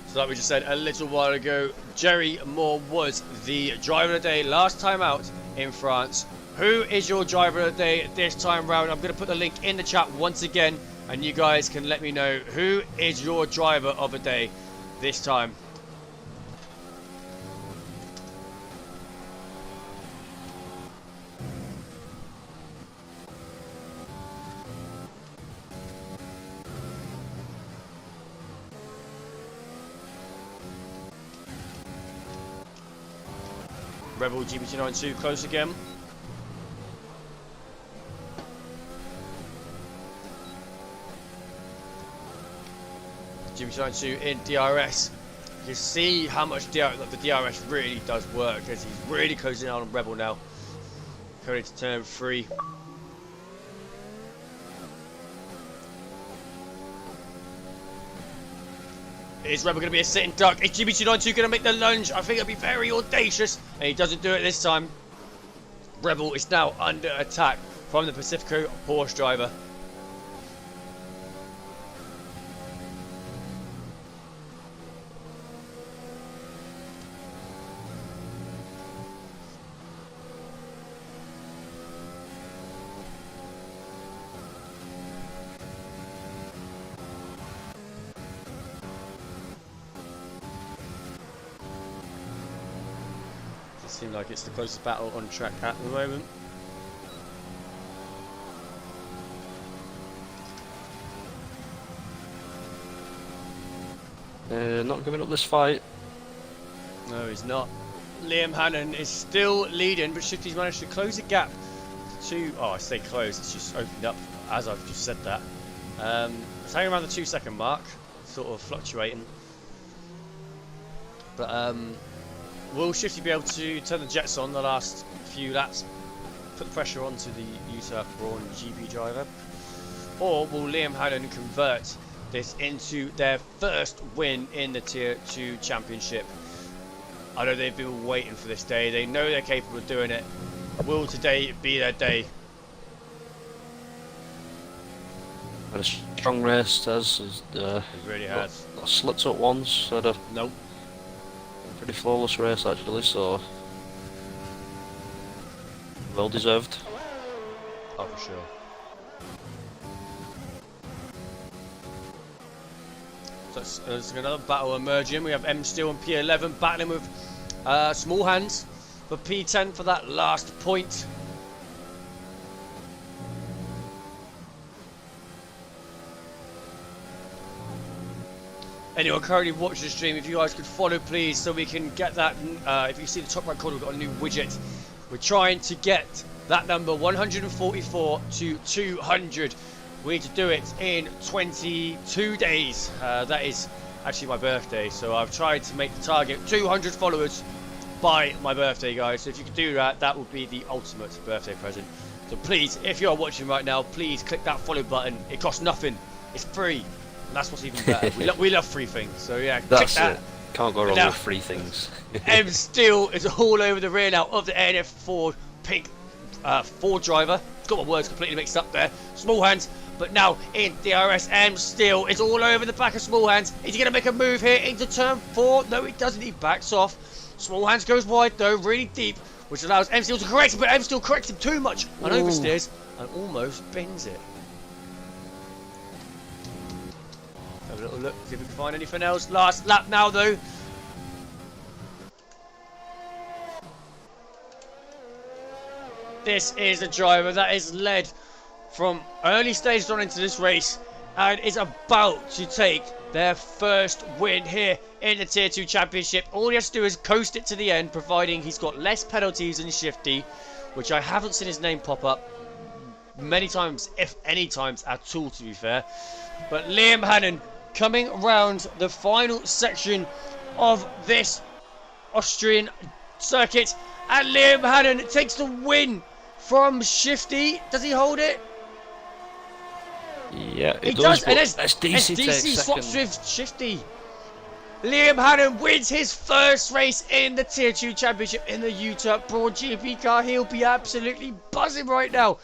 So like we just said a little while ago, Jerry Moore was the driver of the day last time out in France. Who is your driver of the day this time round? I'm going to put the link in the chat once again, and you guys can let me know who is your driver of the day this time. Rebel GB292 close again. GB292 in DRS. You see how much the DRS really does work, as he's really closing out on Rebel now. Coming into turn 3. Is Rebel going to be a sitting duck? Is GB292 going to make the lunge? I think it'll be very audacious, and he doesn't do it this time. Rebel is now under attack from the Pacifico Porsche driver. Seems like it's the closest battle on track at the moment. Not giving up this fight. No, he's not. Liam Hannon is still leading, but Shifty's managed to close the gap to... Oh, I say close, it's just opened up as I've just said that. It's hanging around the 2-second mark, sort of fluctuating. But will Shifty be able to turn the jets on the last few laps, put the pressure onto the Utah Braun GP driver? Or will Liam Hannon convert this into their first win in the Tier 2 Championship? I know they've been waiting for this day. They know they're capable of doing it. Will today be their day? Had a strong race, Tez. It really has. Slipped up once. Had a Nope. pretty flawless race actually, so well deserved. Oh, for sure. So there's another battle emerging. We have M Steel and P11 battling with Small Hands for P10 for that last point. Anyone currently watching the stream, if you guys could follow please, so we can get that, if you see the top right corner, we've got a new widget. We're trying to get that number 144 to 200. We need to do it in 22 days. That is actually my birthday, so I've tried to make the target 200 followers by my birthday, guys. So if you could do that, that would be the ultimate birthday present. So please, if you're watching right now, please click that follow button. It costs nothing. It's free. And that's what's even better. we love free things. So yeah, That's click that. it. Can't go wrong Now- with free things. M Steel is all over the rear now of the ANF Ford pink Ford driver. Got my words completely mixed up there. Small Hands, but now in DRS, M Steel is all over the back of Small Hands. Is he going to make a move here into turn 4? No, he doesn't. He backs off. Small Hands goes wide though, really deep, which allows M Steel to correct him, but M Steel corrects him too much and oversteers and almost bends it. Have a little look, see if we can find anything else. Last lap now though. This is a driver that is led from early stages on into this race and is about to take their first win here in the Tier 2 Championship. All he has to do is coast it to the end, providing he's got less penalties than Shifty, which I haven't seen his name pop up many times, if any times at all, to be fair. But Liam Hannon coming around the final section of this Austrian circuit, and Liam Hannon takes the win from Shifty. Does he hold it? Yeah, He it does, but and SDC takes swaps second. with Shifty. Liam Hannon wins his first race in the Tier 2 Championship in the Utah Broad GP car. He'll be absolutely buzzing right now.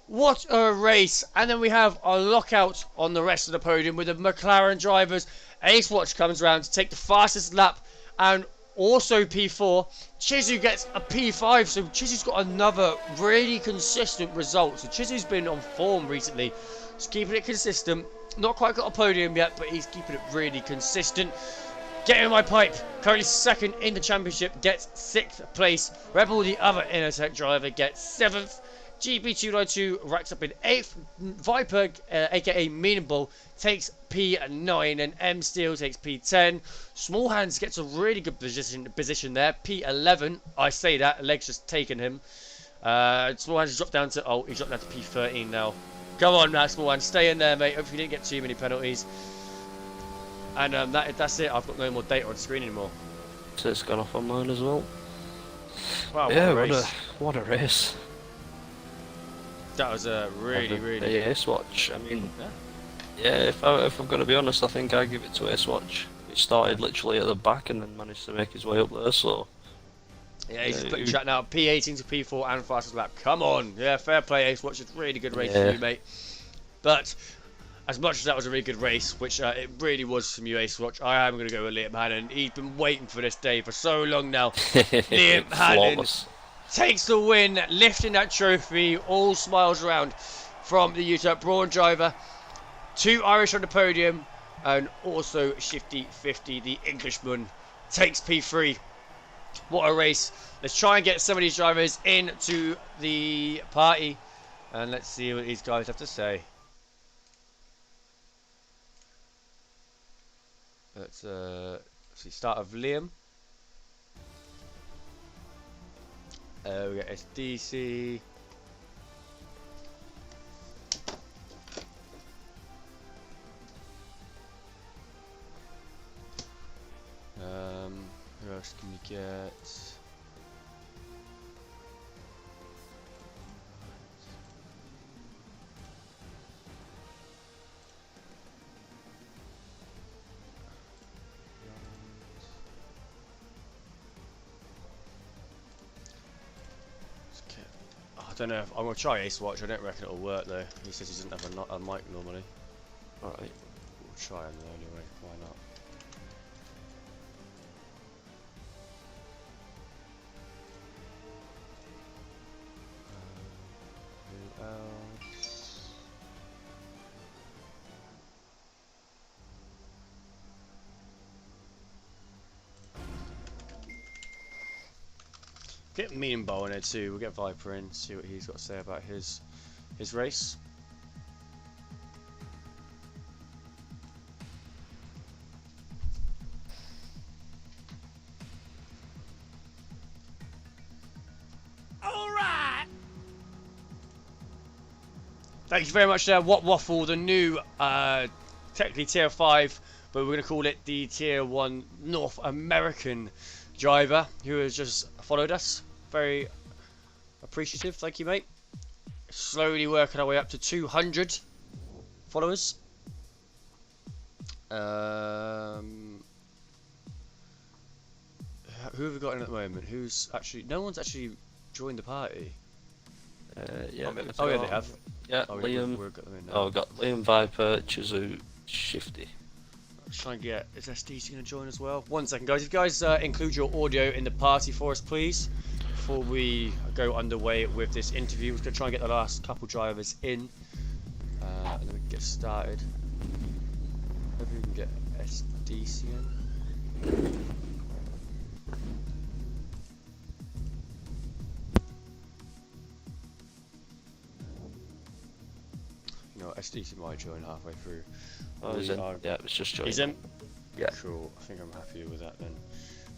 What a race. And then we have a lockout on the rest of the podium with the McLaren drivers. Ace Watch comes around to take the fastest lap and also P4. Chizu gets a P5, so Chizu's got another really consistent result. So Chizu's been on form recently. He's keeping it consistent. Not quite got a podium yet, but he's keeping it really consistent. Get in my pipe. Currently second in the championship, gets 6th place. Rebel, the other Intertech driver, gets 7th. GB292 racks up in 8th. Viper, aka Meanable, takes P9, and M Steel takes P10. Small Hands gets a really good position there, P11. I say that, leg's just taken him. Small Hands dropped down to he's dropped down to P13 now. Come on now, Small Hands, stay in there, mate. Hopefully you didn't get too many penalties. And that's it. I've got no more data on screen anymore. So it's gone off on mine as well. Wow, Yeah, what a race. what a race. That was a really The Ace Watch. I mean, yeah. If I'm going to be honest, I think I give it to Ace Watch. He started literally at the back and then managed to make his way up there. So yeah, he's putting track now. P18 to P4 and fastest lap. Come on, yeah, fair play, Ace Watch. It's a really good race for you, mate. But as much as that was a really good race, which it really was from you, Ace Watch, I am going to go with Liam Hannon. He's been waiting for this day for so long now. Liam Hannon takes the win, lifting that trophy, all smiles around from the Utah Brawn driver. 2 Irish on the podium, and also Shifty 50, the Englishman, takes P3. What a race. Let's try and get some of these drivers into the party, and let's see what these guys have to say. Let's see, start of Liam. We got SDC. Who else can we get? I don't know. I'm gonna try Ace Watch. I don't reckon it'll work though. He says he doesn't have a mic normally. Alright, we'll try him though anyway. Why not? Who else? Get Mean Bow in there too. We'll get Viper in, see what he's got to say about his race. Alright! Thank you very much there, What Waffle, the new technically tier 5 but we're going to call it the Tier 1 North American driver who has just followed us. Very appreciative, thank you, mate. Slowly working our way up to 200 followers. Who have we got in at the moment? Who's actually... No one's actually joined the party. Yeah. Oh, yeah, they have. Yeah, Oh, Liam. we've got them in now. Oh, we've got Liam, Viper, Chizu, Shifty. Let's try and get... Is SDC going to join as well? 1 second, guys. If you guys include your audio in the party for us, please. Before we go underway with this interview, we're going to try and get the last couple drivers in. And then we can get started. Maybe we can get SDC in. No, SDC might join halfway through. Oh, he's in. Yeah, it's just joined. He's in? Yeah. Cool. I think I'm happy with that then.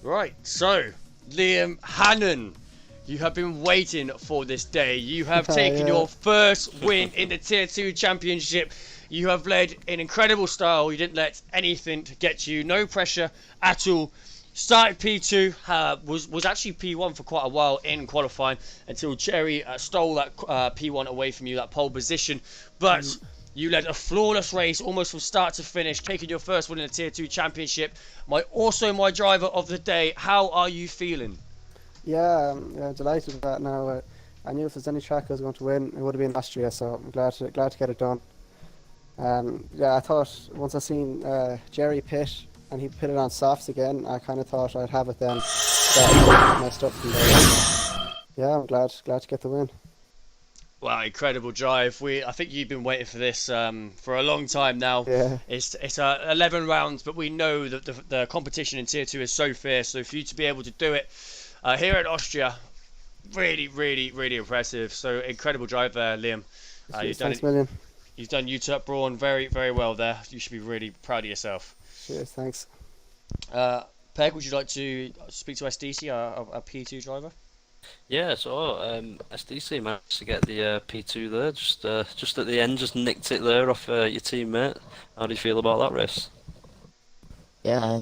Right, so, Liam Hannon. You have been waiting for this day. You have taken your first win in the Tier 2 Championship. You have led in incredible style. You didn't let anything to get you. No pressure at all. Started P2, was actually P1 for quite a while in qualifying until Jerry stole that P1 away from you, that pole position. But you led a flawless race almost from start to finish, taking your first win in the Tier 2 Championship. Also my driver of the day. How are you feeling? Yeah, delighted with that now. I knew if there's any track I was going to win, it would have been Austria, so I'm glad to get it done. Yeah, I thought once I seen Jerry pit and he put it on softs again, I kind of thought I'd have it then. That messed up from there. Yeah, I'm glad to get the win. Wow, incredible drive. I think you've been waiting for this for a long time now. Yeah. It's 11 rounds, but we know that the competition in Tier 2 is so fierce. So for you to be able to do it here at Austria, really, really, really impressive. So incredible drive there, Liam. Thanks, million. You've done UTEP Braun very, very well there. You should be really proud of yourself. Cheers, thanks. Peg, would you like to speak to SDC, our P2 driver? Yeah, so SDC managed to get the P2 there, just at the end, just nicked it there off your teammate. How do you feel about that race? Yeah, I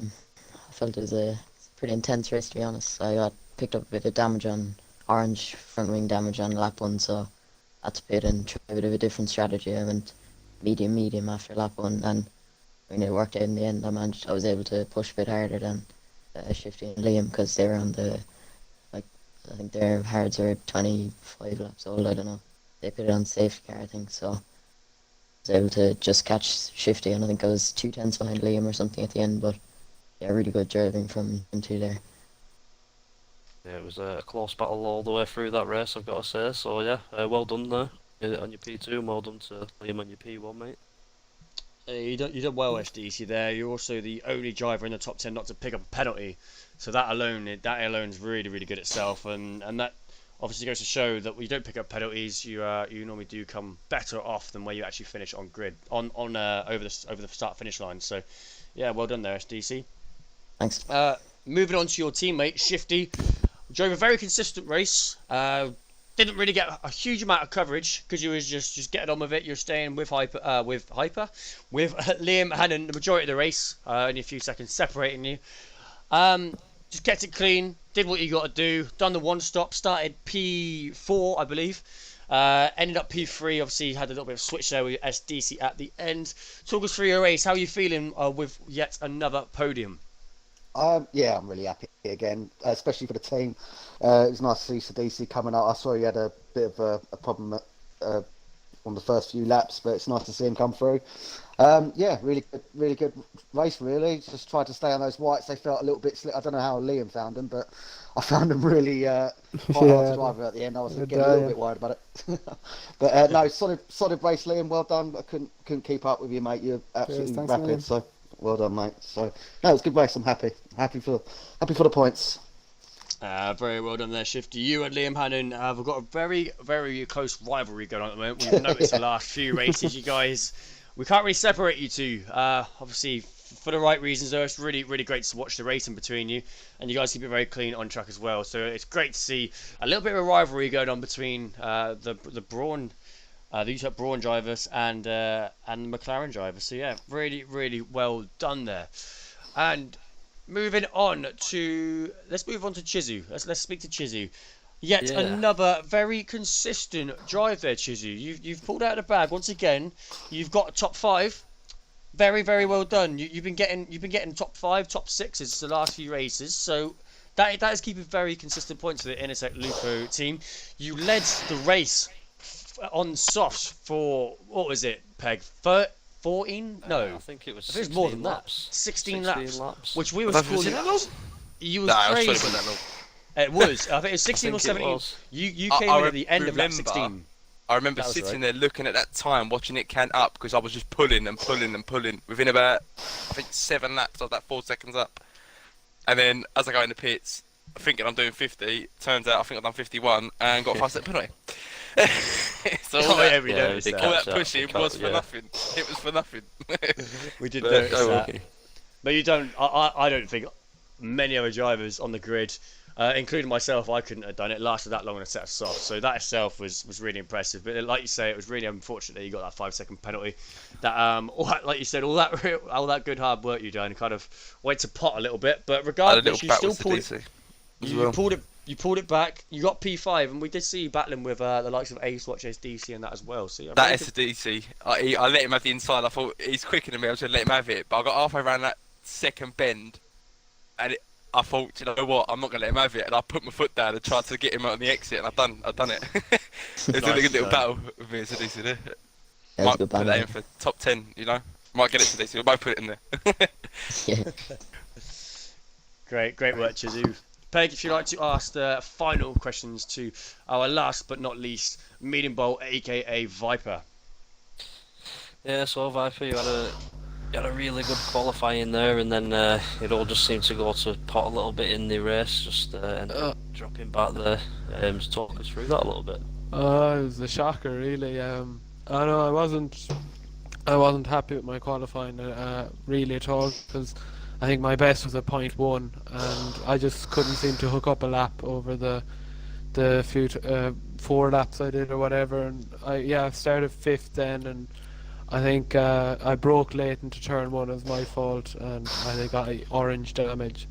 felt it was a pretty intense race, to be honest. I got picked up a bit of damage on orange front wing damage on lap 1, so I had to pit and try a bit of a different strategy. I went medium after lap 1, and when it worked out in the end, I was able to push a bit harder than Shifty and Liam, because they were on the, I think their hards were 25 laps old, I don't know. They put it on safety car, I think, so I was able to just catch Shifty, and I think I was 2 tenths behind Liam or something at the end, but yeah, really good driving from them two there. Yeah, it was a close battle all the way through that race, I've got to say, so yeah, well done there on your P2, and well done to Liam on your P1, mate. You done well, SDC there. You're also the only driver in the top 10 not to pick up a penalty, so that alone is really, really good itself, and that obviously goes to show that when you don't pick up penalties, you normally do come better off than where you actually finish on grid over the start finish line. So yeah, well done there, SDC. Thanks. Moving on to your teammate Shifty, drove a very consistent race. Didn't really get a huge amount of coverage because you was just getting on with it. You're staying with Liam Hannon the majority of the race, only a few seconds separating you. Just kept it clean, did what you got to do, done the one stop, started P4 I believe, ended up P3. Obviously had a little bit of switch there with SDC at the end. Talk us through your race. How are you feeling with yet another podium? Yeah, I'm really happy again, especially for the team. It was nice to see Sadisi coming out. I saw he had a bit of a problem on the first few laps, but it's nice to see him come through. Yeah, really good race, really. Just tried to stay on those whites. They felt a little bit slick. I don't know how Liam found them, but I found them really quite hard to drive at the end. I was getting a little bit worried about it. But no, solid race, Liam. Well done. I couldn't keep up with you, mate. You're absolutely rapid. Liam. So well done, mate. So no, it was a good race. I'm happy for the points. Very well done there, Shifty. You and Liam Hannon have got a very, very close rivalry going on at the moment. We've noticed the last few races, you guys. We can't really separate you two. Obviously, for the right reasons, though. It's really, really great to watch the racing between you, and you guys keep it very clean on track as well. So it's great to see a little bit of a rivalry going on between the Braun the UTEP Braun drivers and the McLaren drivers. So yeah, really, really well done there. And moving on to, let's move on to Chizu. Let's speak to Chizu. Yet Yeah. another very consistent drive there, Chizu. You've pulled out of the bag once again. You've got a top 5. Very, very well done. You've been getting top 5, top 6s the last few races. So that is keeping very consistent points for the Inetek Lupo team. You led the race on softs for, what was it, Peg? 14? No, I think it was. I think it was more than laps. that. 16 laps. laps, which we were Was that calling. that long? You was Nah, it crazy. was 20 that long. It was. I think it was 16 or think it 17. was. You I- came I in at the end of lap remember- 16. I remember That was sitting right. there looking at that time, watching it count up because I was just pulling and pulling and pulling. Within about, I think, 7 laps, I was like 4 seconds up. And then as I go in the pits, thinking I'm doing 50, turns out I think I've done 51 and got a 5-second penalty. So all that, we Yeah, noticed big that. all that catch up, pushing big was cut, for yeah. nothing. It was for nothing. We did But, notice oh, that. okay. But you don't. I don't think many other drivers on the grid, including myself, I couldn't have done it. Lasted that long on a set of softs. So that itself was really impressive. But like you say, it was really unfortunate that you got that 5-second penalty. That like you said, all that good hard work you done kind of went to pot a little bit. But I had a regardless, little you bat still with pulled it. DC as You well. pulled it back. You got P5, and we did see you battling with the likes of Ace Watch SDC and that as well. So yeah, That really good- SDC, I let him have the inside. I thought he's quicker than me. I was going to let him have it, but I got halfway around that second bend, and I thought, you know what, I'm not going to let him have it, and I put my foot down and tried to get him on the exit, and I've done it. It was a Nice, good little done. battle with me and SDC there. That was a Might good put that in battle. for top 10, you know. Might get it to DC. We'll both put it in there. Yeah. Great work, Chizu. Peg, if you'd like to ask the final questions to our last but not least Medium Bowl, aka Viper. Yeah, so Viper, you had a really good qualifying there, and then it all just seemed to go to pot a little bit in the race, just ended up dropping back there. Just talk us through that a little bit. It was a shocker, really. I know I wasn't happy with my qualifying really at all, because I think my best was a 0.1, and I just couldn't seem to hook up a lap over the few 4 laps I did or whatever, and I started 5th then, and I think I broke late into turn 1 as my fault, and I think I got orange damage,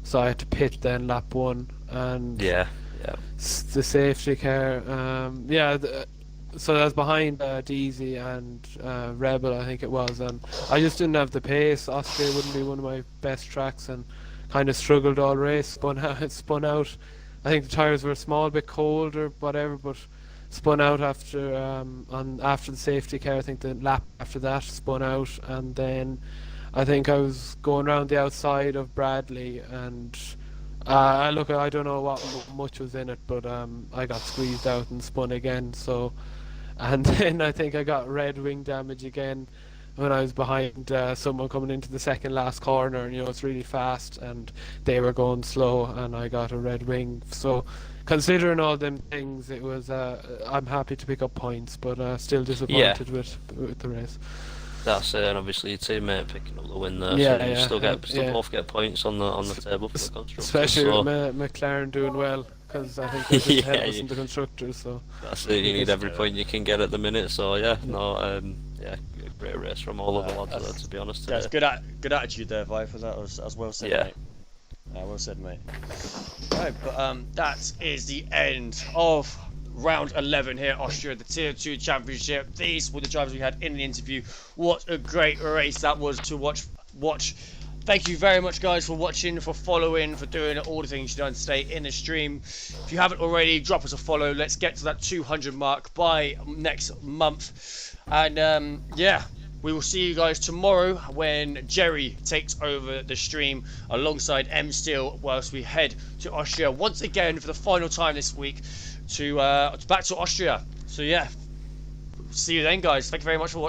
so I had to pit then lap 1, and Yeah. the safety car, so I was behind DZ and Rebel, I think it was, and I just didn't have the pace. Austria wouldn't be one of my best tracks, and kind of struggled all race. Spun out. I think the tires were a small bit cold or whatever, but spun out after after the safety car. I think the lap after that spun out, and then I think I was going around the outside of Bradley, and I don't know what much was in it, but I got squeezed out and spun again. So, and then I think I got red wing damage again when I was behind someone coming into the second last corner, and it's really fast, and they were going slow, and I got a red wing. So, considering all them things, it was I'm happy to pick up points, but still disappointed with the race. That's it, and obviously your teammate picking up the win there, Yeah, so you yeah, still yeah. both get points on the table for the constructors. Especially so with McLaren doing well, because I think they're just ahead of us in the constructors. So that's it. You need every point you can get at the minute. So great race from all of the lads there, to be honest. Yeah, Today. it's good attitude there, Viper. That was well said, Yeah. mate. Well said, mate. Right, but that is the end of round 11 here at Austria, the Tier 2 Championship. These were the drivers we had in the interview. What a great race that was to watch. Thank you very much, guys, for watching, for following, for doing all the things you've done today in the stream. If you haven't already, drop us a follow. Let's get to that 200 mark by next month. And we will see you guys tomorrow when Jerry takes over the stream alongside M Steel, whilst we head to Austria once again for the final time this week to back to Austria. So yeah, see you then, guys. Thank you very much for watching.